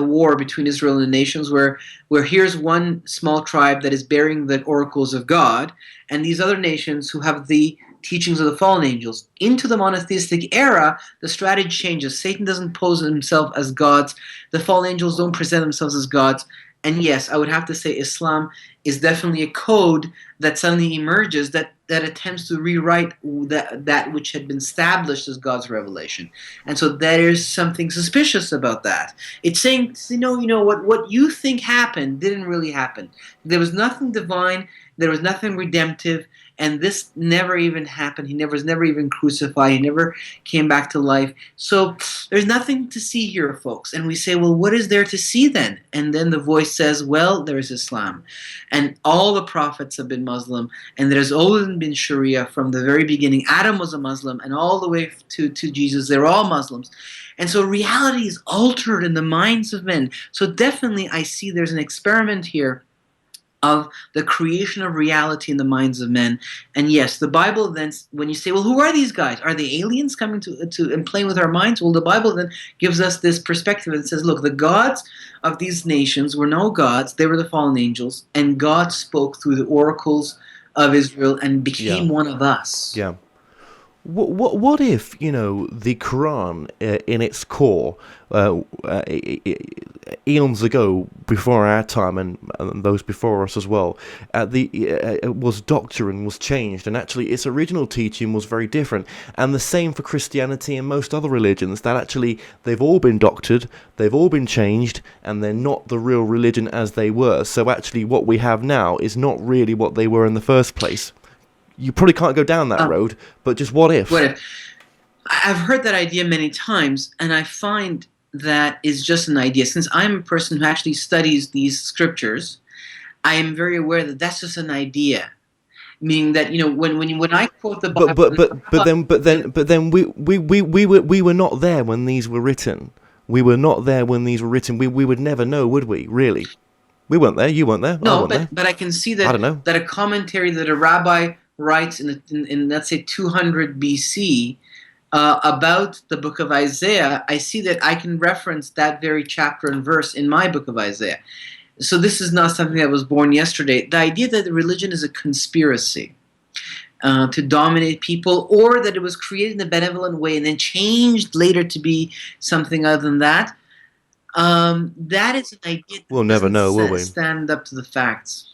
war between Israel and the nations where here's one small tribe that is bearing the oracles of God, and these other nations who have the teachings of the fallen angels. Into the monotheistic era, the strategy changes. Satan doesn't pose himself as gods. The fallen angels don't present themselves as gods. And yes, I would have to say Islam is definitely a code that suddenly emerges that attempts to rewrite that which had been established as God's revelation. And so there is something suspicious about that. It's saying, what you think happened didn't really happen. There was nothing divine. There was nothing redemptive. And this never even happened. He was never even crucified. He never came back to life. So there's nothing to see here, folks. And we say, well, what is there to see then? And then the voice says, well, there is Islam. And all the prophets have been Muslim. And there's always been Sharia from the very beginning. Adam was a Muslim. And all the way to Jesus, they're all Muslims. And so reality is altered in the minds of men. So definitely I see there's an experiment here of the creation of reality in the minds of men. And yes, the Bible then, when you say, well, who are these guys? Are they aliens coming to and playing with our minds? Well, the Bible then gives us this perspective and says, look, the gods of these nations were no gods. They were the fallen angels. And God spoke through the oracles of Israel and became one of us. Yeah. What if, the Quran in its core, eons ago, before our time and those before us as well, was doctrine, was changed, and actually its original teaching was very different. And the same for Christianity and most other religions, that actually they've all been doctored, they've all been changed, and they're not the real religion as they were. So actually what we have now is not really what they were in the first place. You probably can't go down that road, but just what if? What if? I've heard that idea many times, and I find that is just an idea. Since I'm a person who actually studies these scriptures, I am very aware that that's just an idea. Meaning that when I quote the Bible, but then we were not there when these were written. We were not there when these were written. We would never know, would we? Really, we weren't there. You weren't there. No, but I can see that. I don't know. That a commentary that a rabbi writes in let's say 200 BC about the book of Isaiah, I see that I can reference that very chapter and verse in my book of Isaiah. So this is not something that was born yesterday. The idea that religion is a conspiracy to dominate people, or that it was created in a benevolent way and then changed later to be something other than that, that is an idea that we'll never know, will we? Stand up to the facts.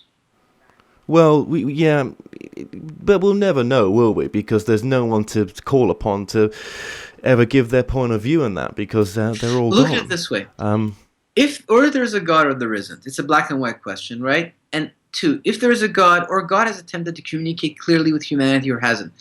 Well, but we'll never know, will we? Because there's no one to call upon to ever give their point of view on that, because they're all Look gone. at it this way. If or there's a God or there isn't. It's a black and white question, right? And two, if there is a God, or God has attempted to communicate clearly with humanity or hasn't.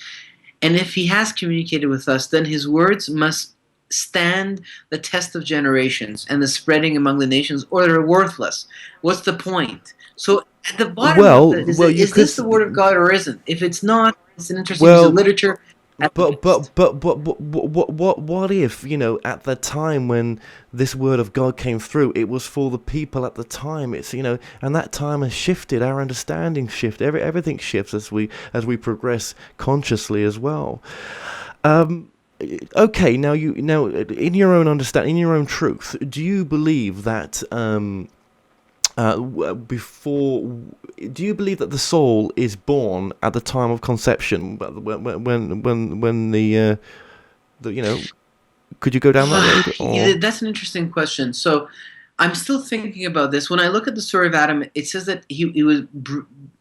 And if he has communicated with us, then his words must stand the test of generations and the spreading among the nations, or they're worthless. What's the point? So at the bottom of it Well, you is could. this the word of God or isn't? If it's not, it's an interesting piece of Well, literature. At the But best. what if, at the time when this word of God came through, it was for the people at the time. It's, and that time has shifted. Our understanding shift. Everything shifts as we progress consciously as well. Okay, now in your own understanding, in your own truth, do you believe that before, do you believe that the soul is born at the time of conception? When could you go down that road? Or That's an interesting question. So I'm still thinking about this. When I look at the story of Adam, it says that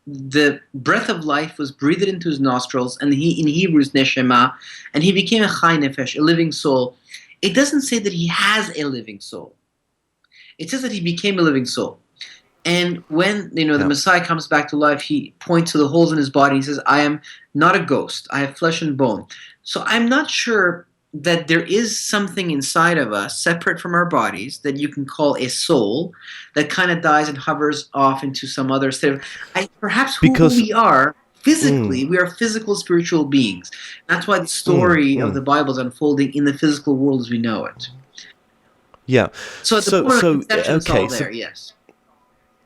the breath of life was breathed into his nostrils, and he, in Hebrew, is neshama, and he became a chai nefesh, a living soul. It doesn't say that he has a living soul. It says that he became a living soul. And when the Messiah comes back to life, he points to the holes in his body. He says, "I am not a ghost. I have flesh and bone." So I'm not sure that there is something inside of us, separate from our bodies, that you can call a soul, that kind of dies and hovers off into some other state of. Perhaps who because we are mm, physically, we are physical spiritual beings. That's why the mm, story of mm, the Bible is unfolding in the physical world as we know it. yeah, So at the so point of so conception, it's okay, all so there. Yes.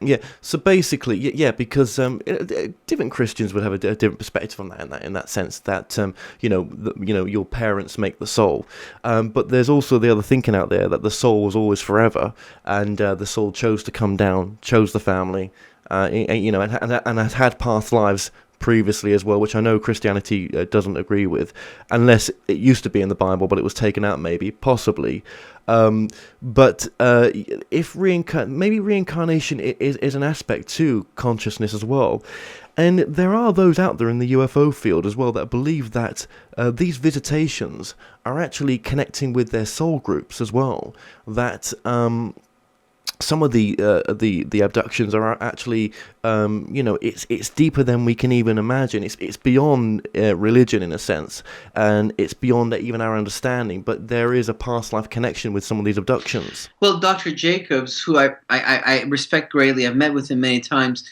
yeah, so basically, because different Christians would have a different perspective on that in that sense that your parents make the soul, but there's also the other thinking out there that the soul was always forever, and the soul chose to come down, chose the family, and has had past lives previously as well, which I know Christianity doesn't agree with, unless it used to be in the Bible, but it was taken out, maybe, possibly. But if maybe reincarnation is an aspect to consciousness as well. And there are those out there in the UFO field as well that believe that these visitations are actually connecting with their soul groups as well. That some of the abductions are actually it's deeper than we can even imagine. It's beyond religion in a sense, and it's beyond even our understanding. But there is a past life connection with some of these abductions. Well, Dr. Jacobs, who I respect greatly, I've met with him many times.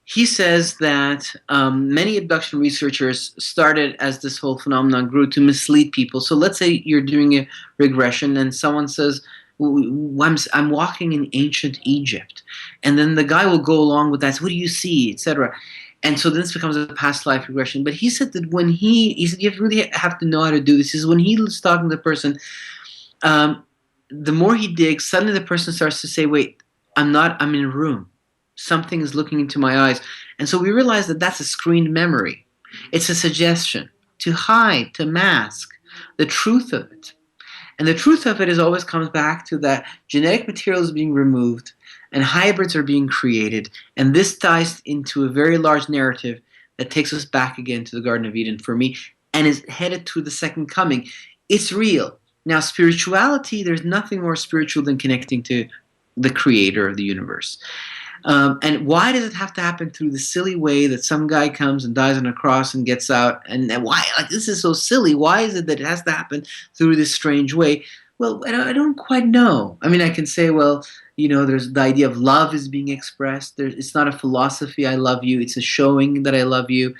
He says that many abduction researchers started as this whole phenomenon grew to mislead people. So let's say you're doing a regression and someone says, I'm walking in ancient Egypt. And then the guy will go along with that. So what do you see, etc. And so this becomes a past life regression. But he said that he said you really have to know how to do this. He says when he's talking to the person, the more he digs, suddenly the person starts to say, wait, I'm in a room. Something is looking into my eyes. And so we realize that that's a screened memory. It's a suggestion to hide, to mask the truth of it. And the truth of it always comes back to that genetic material is being removed and hybrids are being created. And this ties into a very large narrative that takes us back again to the Garden of Eden for me and is headed to the second coming. It's real. Now, spirituality, there's nothing more spiritual than connecting to the creator of the universe. And why does it have to happen through the silly way that some guy comes and dies on a cross and gets out? And why? Like, this is so silly. Why is it that it has to happen through this strange way? Well, I don't quite know. I mean, I can say, well, there's the idea of love is being expressed. It's not a philosophy, I love you. It's a showing that I love you.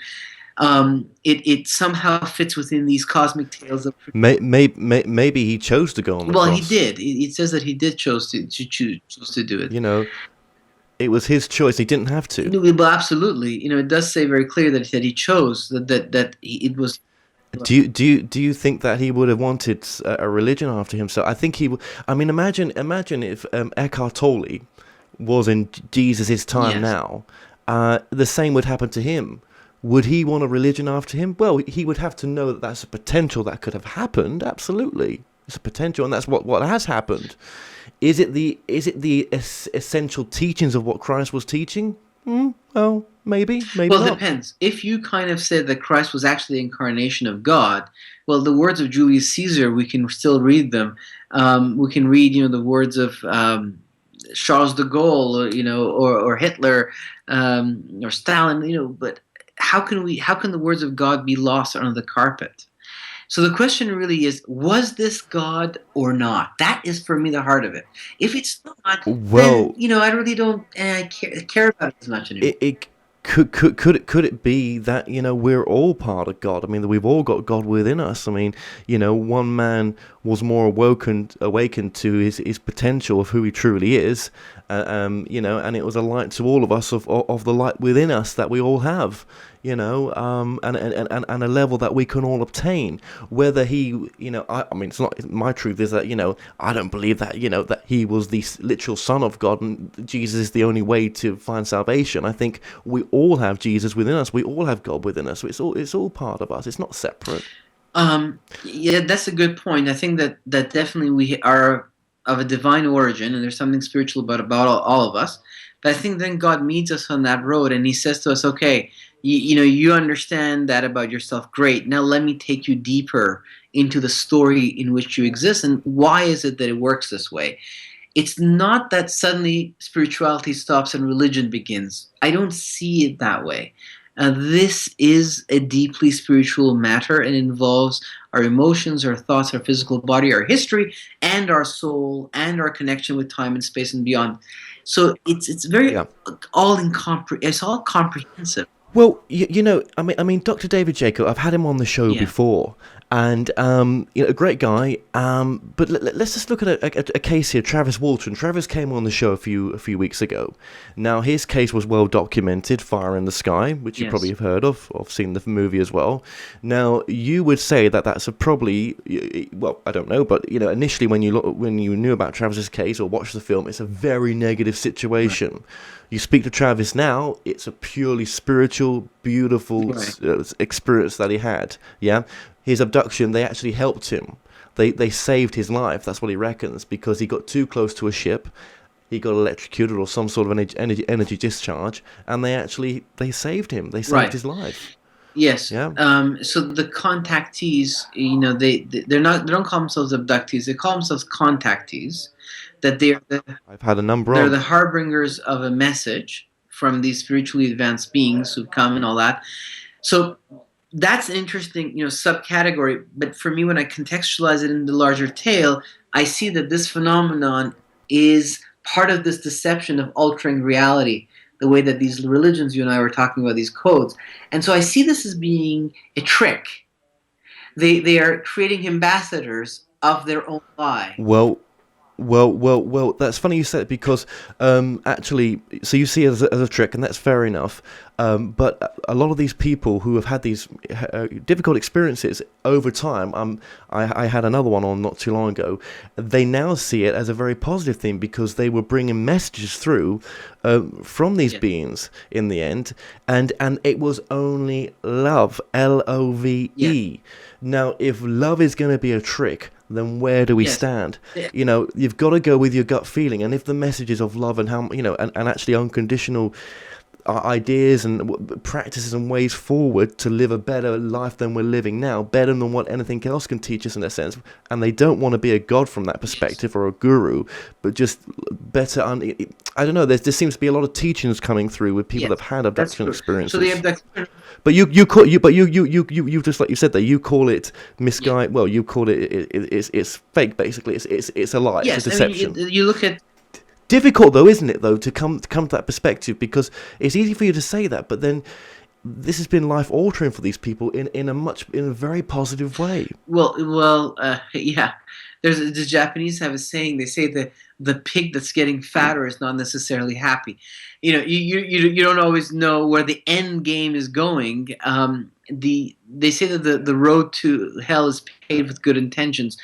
It somehow fits within these cosmic tales of. Maybe he chose to go on the cross. Well, he did. It says that he did choose to do it. It was his choice. He didn't have to. Well, absolutely. It does say very clear that he chose it was. Do you think that he would have wanted a religion after himself? I think he. I mean, imagine if Eckhart Tolle was in Jesus' time now. The same would happen to him. Would he want a religion after him? Well, he would have to know that that's a potential that could have happened. Absolutely, it's a potential, and that's what has happened. Is it the essential teachings of what Christ was teaching? Well, maybe well, not. It depends. If you kind of said that Christ was actually the incarnation of God, well, the words of Julius Caesar, we can still read them. We can read, the words of Charles de Gaulle, or Hitler, or Stalin, but how can the words of God be lost under the carpet? So the question really is, was this God or not? That is for me the heart of it. If it's not, then Well, I really don't care about it as much anymore. it could it be that we're all part of God? I mean, we've all got God within us. I mean, one man was more awakened to his potential of who he truly is, and it was a light to all of us of the light within us that we all have. And a level that we can all obtain. Whether he, I mean, it's not, my truth is that, I don't believe that, that he was the literal son of God and Jesus is the only way to find salvation. I think we all have Jesus within us. We all have God within us. So it's all part of us. It's not separate. Yeah, that's a good point. I think that definitely we are of a divine origin, and there's something spiritual about all of us. But I think then God meets us on that road, and He says to us, "Okay, you understand that about yourself. Great. Now let me take you deeper into the story in which you exist, and why is it that it works this way?" It's not that suddenly spirituality stops and religion begins. I don't see it that way. This is a deeply spiritual matter and involves our emotions, our thoughts, our physical body, our history, and our soul, and our connection with time and space and beyond. So it's very Yeah. it's all comprehensive. Well, I mean, Dr. David Jacob, I've had him on the show Yeah. before, and a great guy. But let's just look at a case here. Travis Walton. Travis came on the show a few weeks ago. Now his case was well documented, Fire in the Sky, which you Yes. probably have heard of. I've seen the movie as well. Now you would say that that's well, I don't know, but initially when you knew about Travis's case or watched the film, it's a very negative situation. Right. You speak to Travis now, it's a purely spiritual, beautiful experience that he had. Yeah, his abduction, they actually helped him. They saved his life. That's what he reckons, because he got too close to a ship. He got electrocuted or some sort of energy discharge, and they saved him. They saved his life. Yes. Yeah. So the contactees, they don't call themselves abductees. They call themselves contactees. That I've had a number they're of. the harbingers of a message from these spiritually advanced beings who come and all that. So that's an interesting, subcategory. But for me, when I contextualize it in the larger tale, I see that this phenomenon is part of this deception of altering reality, the way that these religions, you and I were talking about, these codes. And so I see this as being a trick. They are creating ambassadors of their own lie. Well, that's funny you said it, because actually, so you see it as a trick, and that's fair enough. But a lot of these people who have had these difficult experiences over time, I had another one on not too long ago, they now see it as a very positive thing, because they were bringing messages through from these beings in the end, and it was only love, Love. Yeah. Now, if love is going to be a trick, then where do we stand? You've got to go with your gut feeling, and if the messages of love and how and actually unconditional ideas and practices and ways forward to live a better life than we're living now, better than what anything else can teach us in a sense, and they don't want to be a god from that perspective or a guru, but just better. I don't know. There seems to be a lot of teachings coming through with people that have had abduction experiences. So the abduction. But you just like you said there, you call it misguided. Yeah. Well, you call it's fake basically. It's a lie. Yes, it's a deception. I mean, you look at. Difficult though, isn't it, though, to come to that perspective, because it's easy for you to say that, but then this has been life altering for these people in a very positive way. Well, yeah. The Japanese have a saying. They say that the pig that's getting fatter is not necessarily happy. You don't always know where the end game is going. They say that the road to hell is paved with good intentions.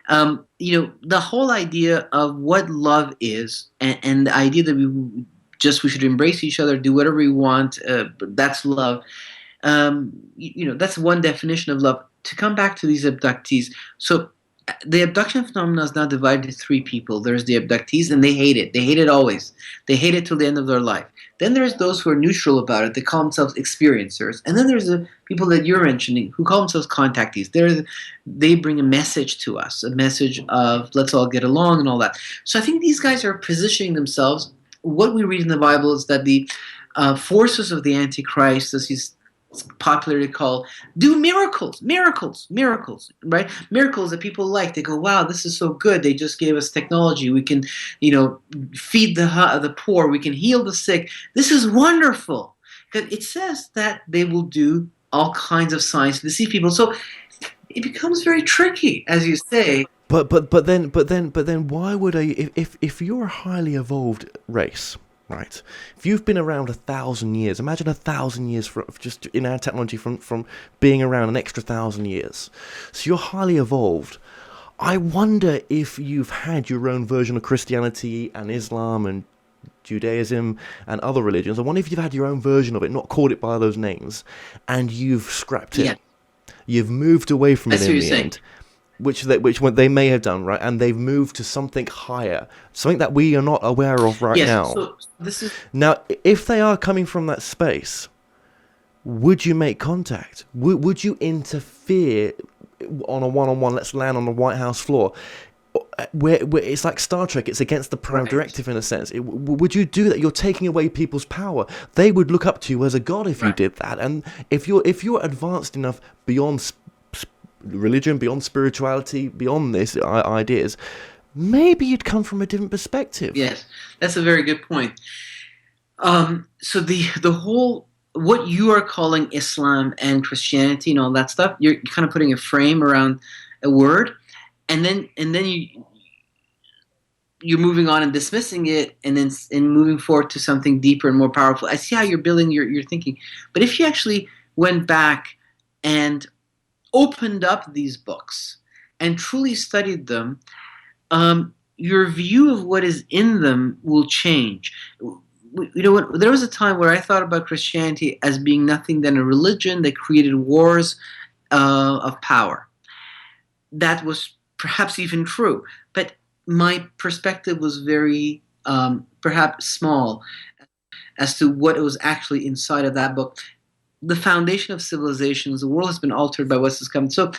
The whole idea of what love is, and the idea that we should embrace each other, do whatever we want. That's love. That's one definition of love. To come back to these abductees, so the abduction phenomenon is now divided into three people. There's the abductees, and they hate it. They hate it always. They hate it till the end of their life. Then there's those who are neutral about it. They call themselves experiencers. And then there's the people that you're mentioning who call themselves contactees. They bring a message to us, a message of let's all get along and all that. So I think these guys are positioning themselves. What we read in the Bible is that the forces of the Antichrist, as he's it's popularly called, do miracles, miracles, miracles, right? Miracles that people like. They go, wow, this is so good. They just gave us technology. We can, feed the poor. We can heal the sick. This is wonderful. Because it says that they will do all kinds of signs to deceive people. So it becomes very tricky, as you say. But then why would if you're a highly evolved race, right? If you've been around 1,000 years, imagine 1,000 years just in our technology from being around an extra 1,000 years. So you're highly evolved. I wonder if you've had your own version of Christianity and Islam and Judaism and other religions. I wonder if you've had your own version of it, not called it by those names, and you've scrapped it. Yeah. You've moved away from That's it what in you're the saying. end. Which they may have done, right? And they've moved to something higher, something that we are not aware of right now. So this is Now, if they are coming from that space, would you make contact? Would you interfere on a one-on-one? Let's land on the White House floor, where it's like Star Trek. It's against the Prime Directive in a sense. Would you do that? You're taking away people's power. They would look up to you as a god if you did that. And if you're advanced enough beyond religion, beyond spirituality, beyond this ideas, maybe you'd come from a different perspective. Yes, that's a very good point. So the whole, what you are calling Islam and Christianity and all that stuff, you're kind of putting a frame around a word, and then you're moving on and dismissing it, and then moving forward to something deeper and more powerful. I see how you're building your thinking, but if you actually went back and opened up these books and truly studied them, your view of what is in them will change. There was a time where I thought about Christianity as being nothing than a religion that created wars of power. That was perhaps even true, but my perspective was very perhaps small as to what was actually inside of that book. The foundation of civilizations, the world has been altered by what's come. So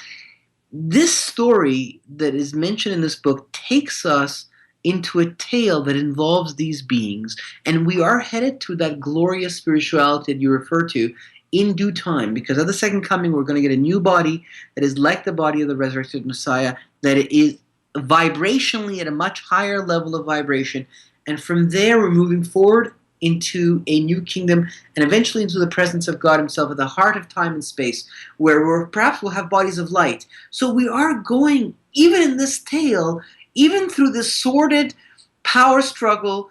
this story that is mentioned in this book takes us into a tale that involves these beings, and we are headed to that glorious spirituality that you refer to in due time, because at the second coming we're going to get a new body that is like the body of the resurrected Messiah, that it is vibrationally at a much higher level of vibration, and from there we're moving forward into a new kingdom, and eventually into the presence of God himself at the heart of time and space, where perhaps we'll have bodies of light. So we are going, even in this tale, even through this sordid power struggle,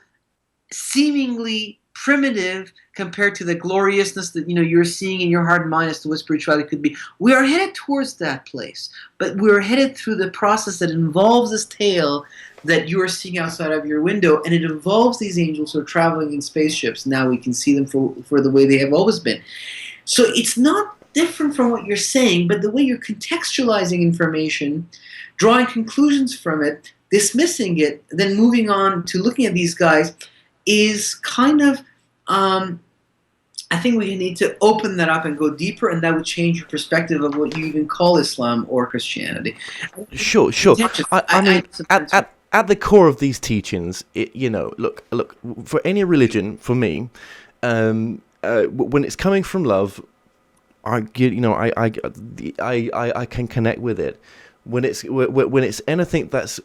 seemingly primitive compared to the gloriousness that you're seeing in your heart and mind as to what spirituality could be, we are headed towards that place. But we're headed through the process that involves this tale that you are seeing outside of your window, and it involves these angels who are traveling in spaceships. Now we can see them for the way they have always been. So it's not different from what you're saying, but the way you're contextualizing information, drawing conclusions from it, dismissing it, then moving on to looking at these guys is kind of, I think we need to open that up and go deeper, and that would change your perspective of what you even call Islam or Christianity. Sure. I mean, at the core of these teachings, look, for any religion, for me, when it's coming from love, I can connect with it. When it's anything that's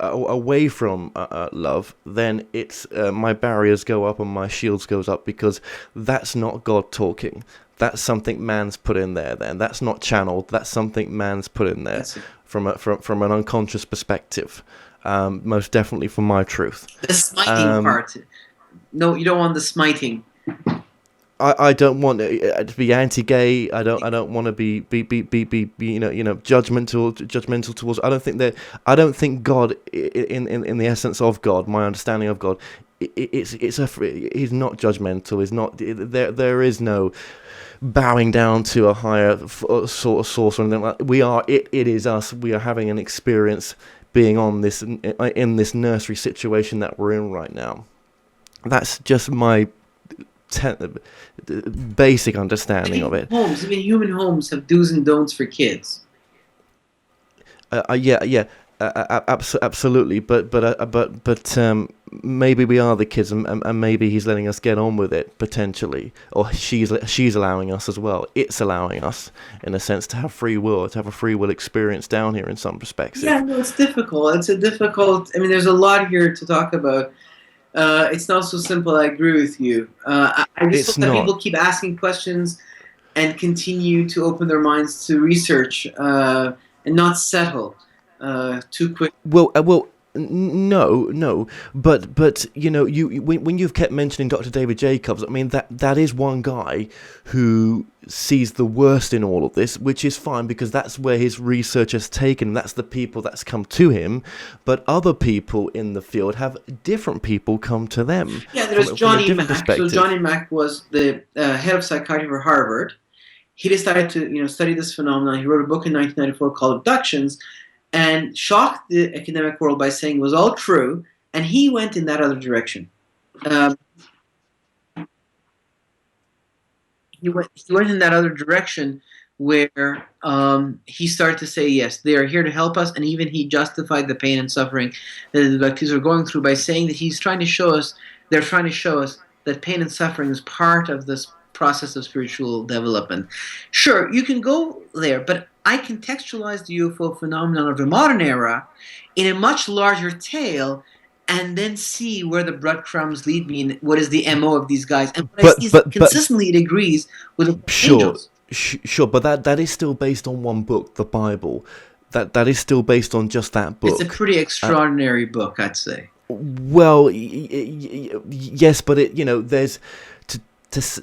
away from love, then it's my barriers go up and my shields goes up, because that's not God talking. That's something man's put in there. Then that's not channeled. That's something man's put in there from an unconscious perspective. Most definitely from my truth. The smiting part. No, you don't want the smiting. I don't want to be anti-gay. I don't want to be judgmental towards. I don't think God, in the essence of God, my understanding of God, he's not judgmental. He's not. There is no bowing down to a higher sort of source or anything like that. We are. It is us. We are having an experience being on this in this nursery situation that we're in right now. That's just my basic understanding of it. Even human homes have do's and don'ts for kids. Yeah. Absolutely, but maybe we are the kids, and maybe he's letting us get on with it potentially, or she's allowing us as well. It's allowing us, in a sense, to have free will, to have a free will experience down here in some perspective. Yeah, no, it's difficult. It's a difficult. I mean, there's a lot here to talk about. It's not so simple. I agree with you. I just hope that people keep asking questions and continue to open their minds to research and not settle too quick. No, but you know, when you've kept mentioning Dr. David Jacobs, I mean that is one guy who sees the worst in all of this, which is fine because that's where his research has taken. That's the people that's come to him, but other people in the field have different people come to them. Yeah, there's Johnny Mack. So Johnny Mack was the head of psychiatry for Harvard. He decided to study this phenomenon. He wrote a book in 1994 called Abductions, and shocked the academic world by saying it was all true, and he went in that other direction. He went in that other direction where he started to say, yes, they are here to help us, and even he justified the pain and suffering that the abductees are going through by saying that they're trying to show us that pain and suffering is part of this process of spiritual development. Sure, you can go there, but I contextualize the UFO phenomenon of the modern era in a much larger tale, and then see where the breadcrumbs lead me and what is the MO of these guys. And consistently it agrees with angels. Sure, but that is still based on one book, the Bible. That is still based on just that book. It's a pretty extraordinary book, I'd say. Well, yes, but there's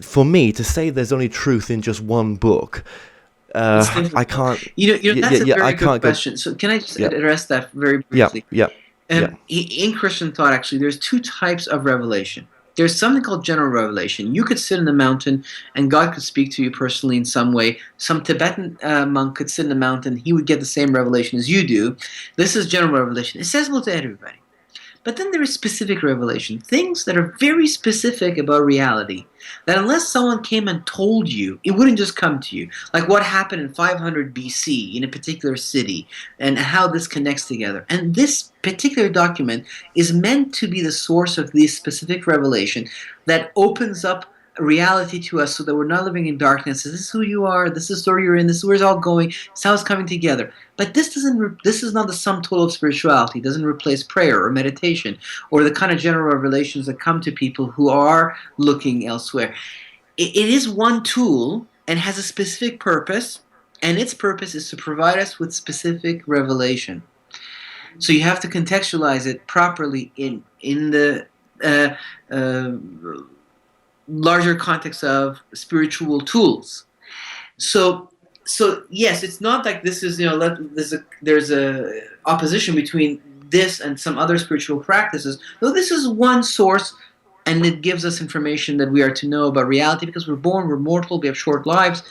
for me to say there's only truth in just one book. I can't. That's a very good question. So can I just address that very briefly? Yeah. In Christian thought, actually, there's two types of revelation. There's something called general revelation. You could sit in the mountain, and God could speak to you personally in some way. Some Tibetan monk could sit in the mountain; he would get the same revelation as you do. This is general revelation, accessible to everybody. But then there is specific revelation, things that are very specific about reality, that unless someone came and told you, it wouldn't just come to you. Like what happened in 500 BC in a particular city, and how this connects together. And this particular document is meant to be the source of this specific revelation that opens up reality to us so that we're not living in darkness. This is who you are, this is where you're in, this is where it's all going, it's how it's coming together. But this is not the sum total of spirituality. It doesn't replace prayer or meditation or the kind of general revelations that come to people who are looking elsewhere. It is one tool and has a specific purpose, and its purpose is to provide us with specific revelation. So you have to contextualize it properly in the larger context of spiritual tools. So yes, it's not like this is there's a opposition between this and some other spiritual practices. No, this is one source, and it gives us information that we are to know about reality, because we're born, we're mortal, we have short lives,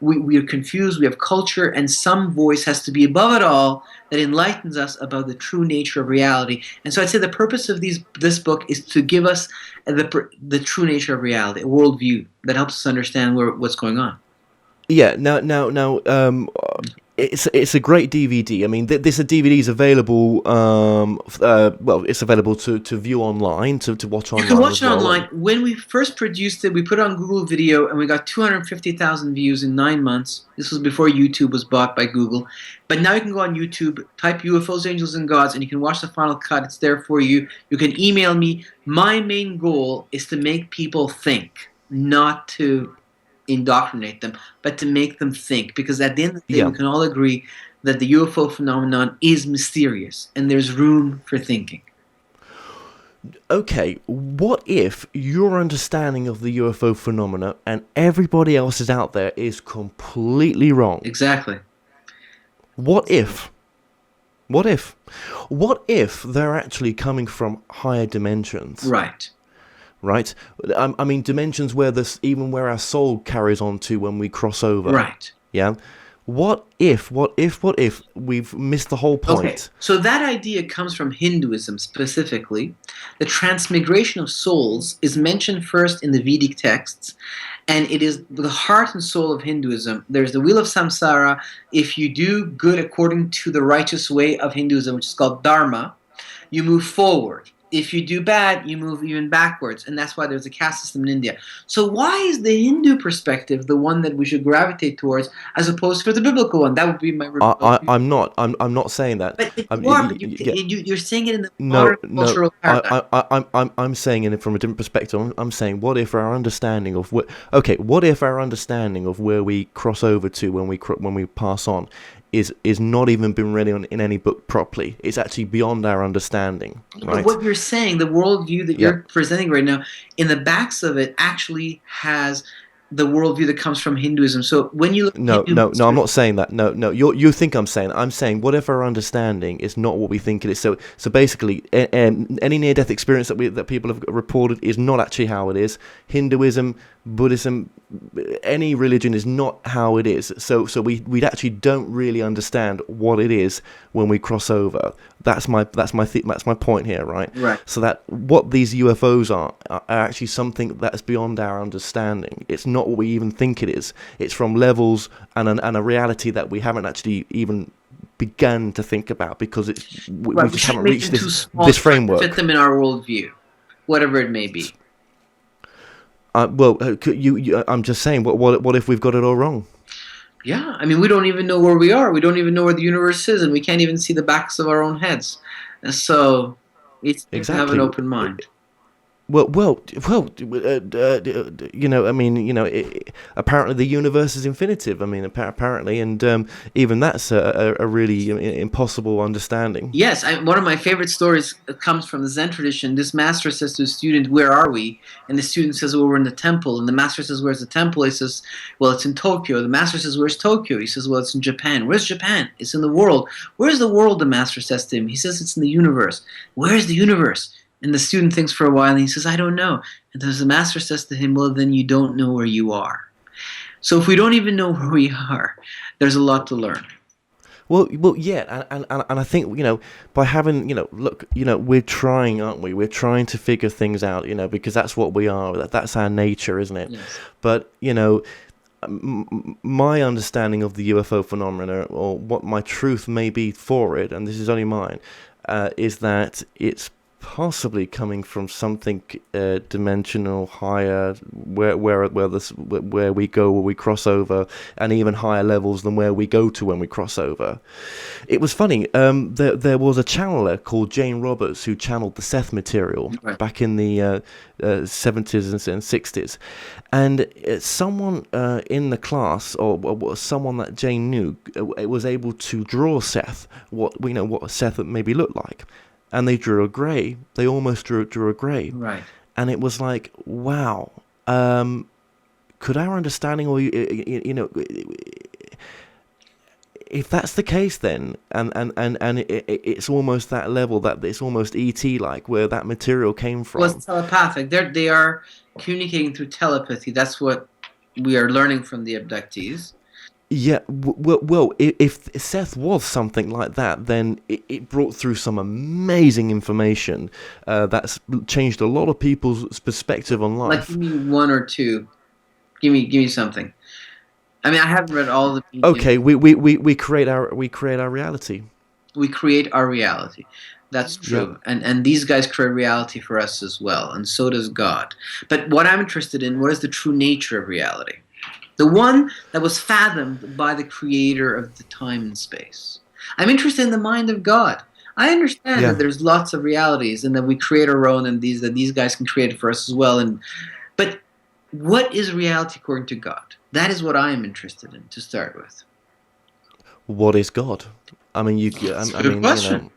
we are confused, we have culture, and some voice has to be above it all that enlightens us about the true nature of reality. And so I'd say the purpose of this book is to give us the true nature of reality, a worldview that helps us understand what's going on. Yeah. Now. It's a great DVD. I mean, this DVD is available. It's available to view online, to watch online. You can watch it online. When we first produced it, we put it on Google Video, and we got 250,000 views in 9 months. This was before YouTube was bought by Google. But now you can go on YouTube, type UFOs, Angels, and Gods, and you can watch the final cut. It's there for you. You can email me. My main goal is to make people think, not to indoctrinate them, but to make them think, because at the end of the day, we can all agree that the UFO phenomenon is mysterious and there's room for thinking. Okay, what if your understanding of the UFO phenomena and everybody else's out there is completely wrong? Exactly. What if they're actually coming from higher dimensions? Right? I mean, dimensions where even where our soul carries on to when we cross over. Right. Yeah? What if we've missed the whole point? Okay, so that idea comes from Hinduism specifically. The transmigration of souls is mentioned first in the Vedic texts, and it is the heart and soul of Hinduism. There's the wheel of samsara. If you do good according to the righteous way of Hinduism, which is called dharma, you move forward. If you do bad, you move even backwards, and that's why there's a caste system in India. So why is the Hindu perspective the one that we should gravitate towards, as opposed to the biblical one? That would be my rebuttal. I'm not saying that. But I'm, you are, but yeah, you're saying it in the no, modern cultural paradigm. I'm saying it from a different perspective. I'm saying, what if our understanding of what if our understanding of where we cross over to when we pass on is not even been read in any book properly? It's actually beyond our understanding, right? But what you're saying, the worldview that you're presenting right now, in the backs of it actually has the worldview that comes from Hinduism. So when you look No, I'm not saying that. No, you think I'm saying that. I'm saying what if our understanding is not what we think it is? So basically, any near-death experience that people have reported is not actually how it is. Hinduism, Buddhism, any religion is not how it is. So we actually don't really understand what it is when we cross over. That's my point here, right? Right. So that what these UFOs are actually something that's beyond our understanding. It's not what we even think it is. It's from levels and a reality that we haven't actually even begun to think about, because we just haven't reached this framework. Fit them in our worldview, whatever it may be. I'm just saying, what if we've got it all wrong? Yeah, I mean, we don't even know where we are. We don't even know where the universe is, and we can't even see the backs of our own heads. And so, it's to have an open mind. Apparently the universe is infinitive. I mean, apparently, and even that's a really impossible understanding. Yes, one of my favorite stories comes from the Zen tradition. This master says to a student, "Where are we?" And the student says, "Well, we're in the temple." And the master says, "Where's the temple?" He says, "Well, it's in Tokyo." The master says, "Where's Tokyo?" He says, "Well, it's in Japan." "Where's Japan?" "It's in the world." "Where's the world?" The master says to him. He says, "It's in the universe." "Where's the universe?" And the student thinks for a while, and he says, "I don't know." And then the master says to him, "Well, then you don't know where you are." So if we don't even know where we are, there's a lot to learn. Well, yeah, and I think, by having, look, we're trying, aren't we? We're trying to figure things out, because that's what we are. That's our nature, isn't it? Yes. But, my understanding of the UFO phenomena, or what my truth may be for it, and this is only mine, is that it's possibly coming from something dimensional, higher, where we go, where we cross over, and even higher levels than where we go to when we cross over. It was funny. There was a channeler called Jane Roberts who channeled the Seth material back in the 70s and 60s, and someone in the class, or someone that Jane knew, was able to draw Seth, what Seth maybe looked like. And they drew a grey. They almost drew a grey. Right. And it was like, wow. Could our understanding, or if that's the case, then, and it's almost that level, that it's almost ET like, where that material came from. Well, it's telepathic. They are communicating through telepathy. That's what we are learning from the abductees. Yeah, well, if Seth was something like that, then it brought through some amazing information that's changed a lot of people's perspective on life. Like, give me one or two. Give me something. I mean, I haven't read all of the. Okay, we create our reality. We create our reality. That's true. Yeah. And these guys create reality for us as well, and so does God. But what I'm interested in, what is the true nature of reality? The one that was fathomed by the creator of the time and space. I'm interested in the mind of God. I understand that there's lots of realities and that we create our own, and that these guys can create it for us as well. But what is reality according to God? That is what I am interested in to start with. What is God? I mean, Good question.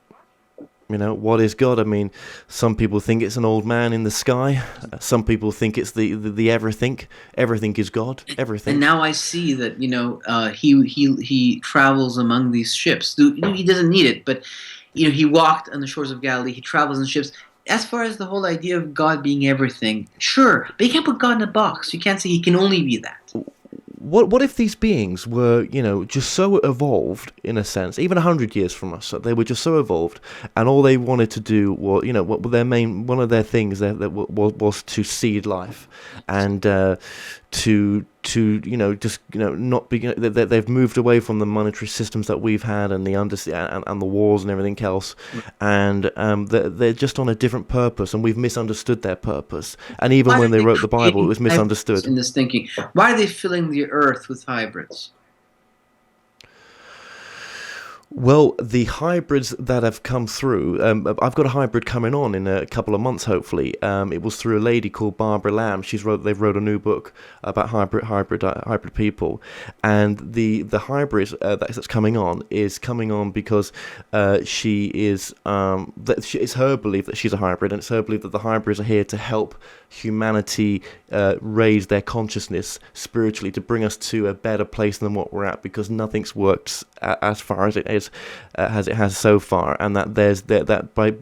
What is God? I mean, some people think it's an old man in the sky. Some people think it's the everything. Everything is God. Everything. And now I see that he travels among these ships. He doesn't need it, but he walked on the shores of Galilee. He travels in ships. As far as the whole idea of God being everything, sure, but you can't put God in a box. You can't say he can only be that. what if these beings were, just so evolved in a sense, even 100 years from us, so they were just so evolved, and all they wanted to do was, what one of their things was to seed life, and not be. They've moved away from the monetary systems that we've had and and the wars and everything else, and they're just on a different purpose, and we've misunderstood their purpose. And even when they wrote the Bible, it was misunderstood. In this thinking, why are they filling the earth with hybrids? Well, the hybrids that have come through, I've got a hybrid coming on in a couple of months, hopefully. It was through a lady called Barbara Lamb. They've wrote a new book about hybrid people, and the hybrid that's coming on is coming on because it's her belief that she's a hybrid, and it's her belief that the hybrids are here to help humanity raise their consciousness spiritually, to bring us to a better place than what we're at, because nothing's worked as far as it has so far, and that by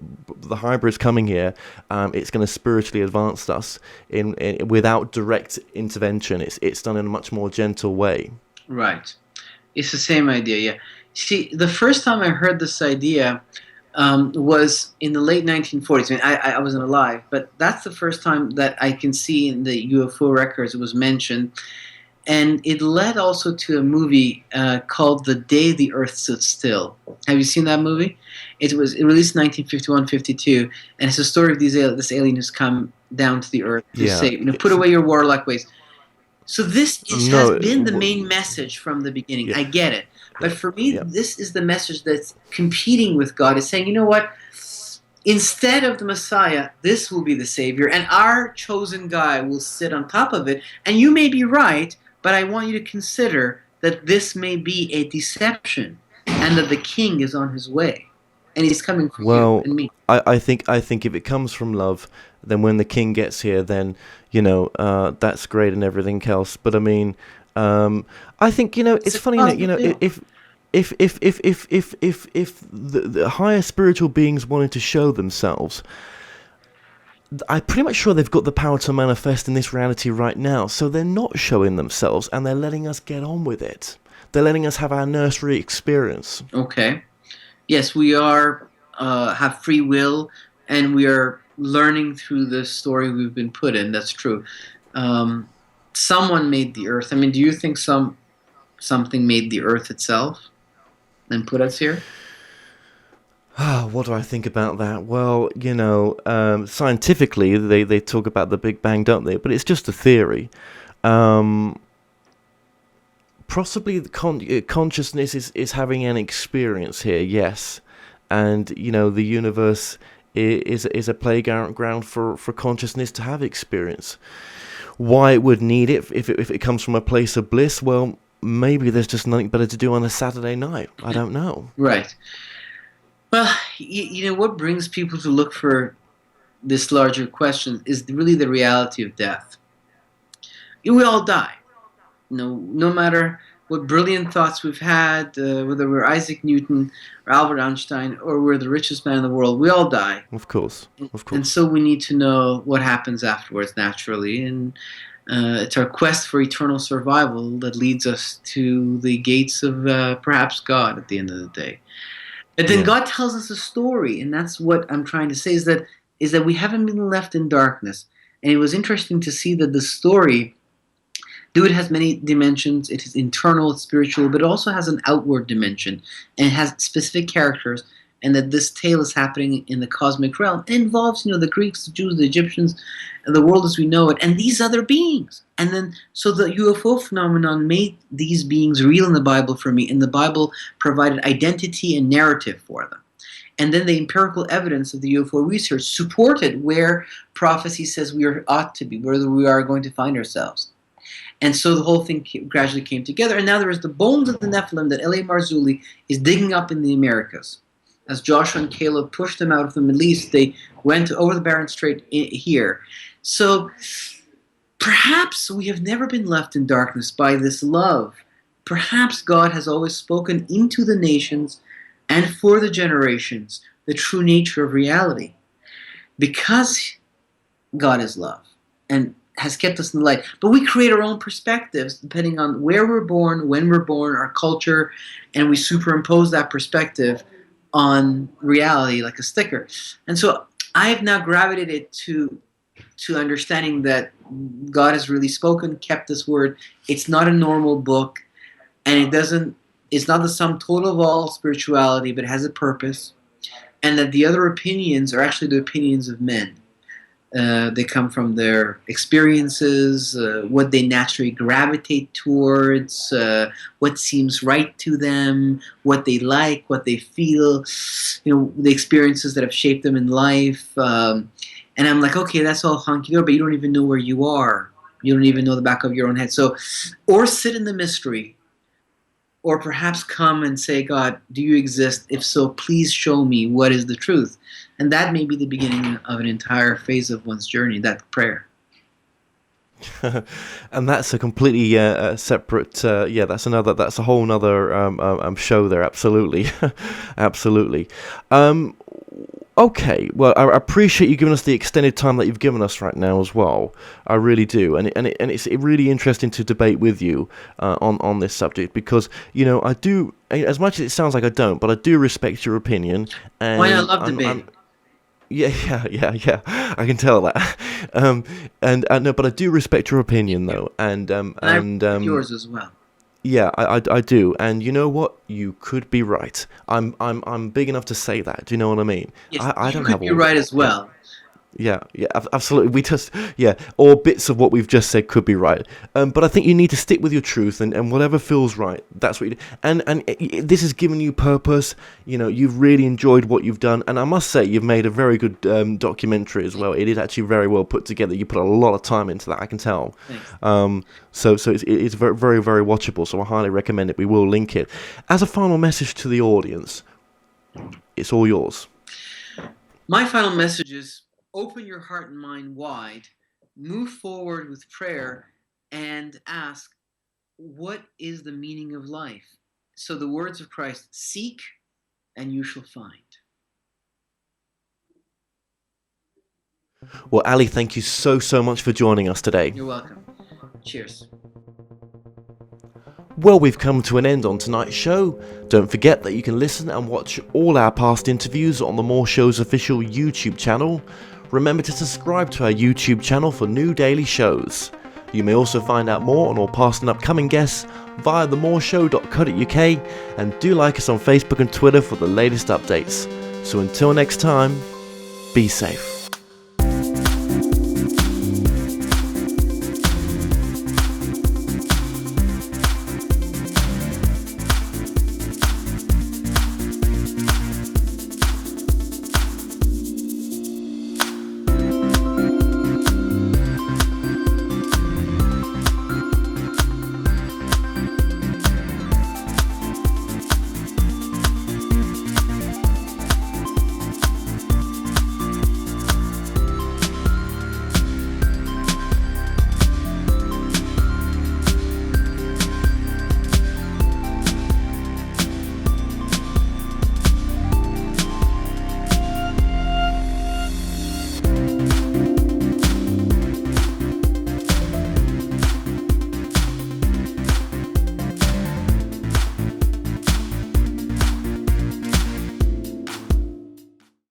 the hybrids coming here, it's going to spiritually advance us in without direct intervention. It's done in a much more gentle way. Right, it's the same idea. Yeah. See, the first time I heard this idea was in the late 1940s. I mean, I wasn't alive, but that's the first time that I can see in the UFO records it was mentioned. And it led also to a movie called The Day the Earth Stood Still. Have you seen that movie? It released in 1951-52, and it's a story of this alien who's come down to the Earth to say, put away your warlike ways. So this has been the main message from the beginning. Yeah. I get it. But for me, this is the message that's competing with God. It's saying, you know what? Instead of the Messiah, this will be the Savior, and our chosen guy will sit on top of it. And you may be right, but I want you to consider that this may be a deception, and that the King is on his way, and he's coming for you and me. I think if it comes from love, then when the King gets here, then that's great and everything else. But I mean, I think it's funny that if the higher spiritual beings wanted to show themselves, I'm pretty much sure they've got the power to manifest in this reality right now. So they're not showing themselves, and they're letting us get on with it. They're letting us have our nursery experience. Okay. Yes, we are have free will, and we are learning through the story we've been put in. That's true. Someone made the earth. I mean, do you think something made the earth itself and put us here? What do I think about that? Well, scientifically, they talk about the Big Bang, don't they? But it's just a theory. Possibly the consciousness is having an experience here, yes. And, the universe is a playground for consciousness to have experience. Why it would need it if it comes from a place of bliss? Well, maybe there's just nothing better to do on a Saturday night. I don't know. Right. Well, what brings people to look for this larger question is really the reality of death. We all die. No matter what brilliant thoughts we've had, whether we're Isaac Newton or Albert Einstein or we're the richest man in the world, we all die. Of course. And so we need to know what happens afterwards naturally. And it's our quest for eternal survival that leads us to the gates of perhaps God at the end of the day. But then God tells us a story, and that's what I'm trying to say, is that we haven't been left in darkness. And it was interesting to see that the story, though it has many dimensions, it is internal, it's spiritual, but it also has an outward dimension, and it has specific characters, and that this tale is happening in the cosmic realm. It involves, the Greeks, the Jews, the Egyptians, and the world as we know it, and these other beings. And then, so the UFO phenomenon made these beings real in the Bible for me, and the Bible provided identity and narrative for them. And then the empirical evidence of the UFO research supported where prophecy says we ought to be, where we are going to find ourselves. And so the whole thing gradually came together, and now there is the bones of the Nephilim that L.A. Marzulli is digging up in the Americas. As Joshua and Caleb pushed them out of the Middle East, they went over the Bering Strait here. So perhaps we have never been left in darkness by this love. Perhaps God has always spoken into the nations and for the generations the true nature of reality. Because God is love, and has kept us in the light. But we create our own perspectives depending on where we're born, when we're born, our culture, and we superimpose that perspective on reality like a sticker. And so I've now gravitated to understanding that God has really spoken, kept His word. It's not a normal book, and it's not the sum total of all spirituality, but it has a purpose. And that the other opinions are actually the opinions of men. They come from their experiences, what they naturally gravitate towards, what seems right to them, what they like, what they feel, the experiences that have shaped them in life. And I'm like, okay, that's all hunky-dory, but you don't even know where you are. You don't even know the back of your own head. So, or sit in the mystery, or perhaps come and say, God, do you exist? If so, please show me what is the truth. And that may be the beginning of an entire phase of one's journey, that prayer. And that's a completely separate, that's a whole nother show there, absolutely. Absolutely. Okay, well, I appreciate you giving us the extended time that you've given us right now as well. I really do, and it's really interesting to debate with you on this subject because I do, as much as it sounds like I don't, but I do respect your opinion. And I love debate. Yeah, I can tell that. And no, but I do respect your opinion though, and yours as well. Yeah, I do, and you know what? You could be right. I'm big enough to say that. Do you know what I mean? Yes, I don't you could be right as well. Yeah, absolutely. Or bits of what we've just said could be right. But I think you need to stick with your truth and whatever feels right. That's what you do. And this has given you purpose. You've really enjoyed what you've done, and I must say you've made a very good documentary as well. It is actually very well put together. You put a lot of time into that, I can tell. Thanks. So it's very, very, very watchable. So I highly recommend it. We will link it. As a final message to the audience, it's all yours. My final message is: open your heart and mind wide, move forward with prayer, and ask, what is the meaning of life? So the words of Christ, seek and you shall find. Well, Ali, thank you so much for joining us today. You're welcome. Cheers. Well, we've come to an end on tonight's show. Don't forget that you can listen and watch all our past interviews on the More Show's official YouTube channel. Remember to subscribe to our YouTube channel for new daily shows. You may also find out more on all past and upcoming guests via themoreshow.co.uk, and do like us on Facebook and Twitter for the latest updates. So until next time, be safe.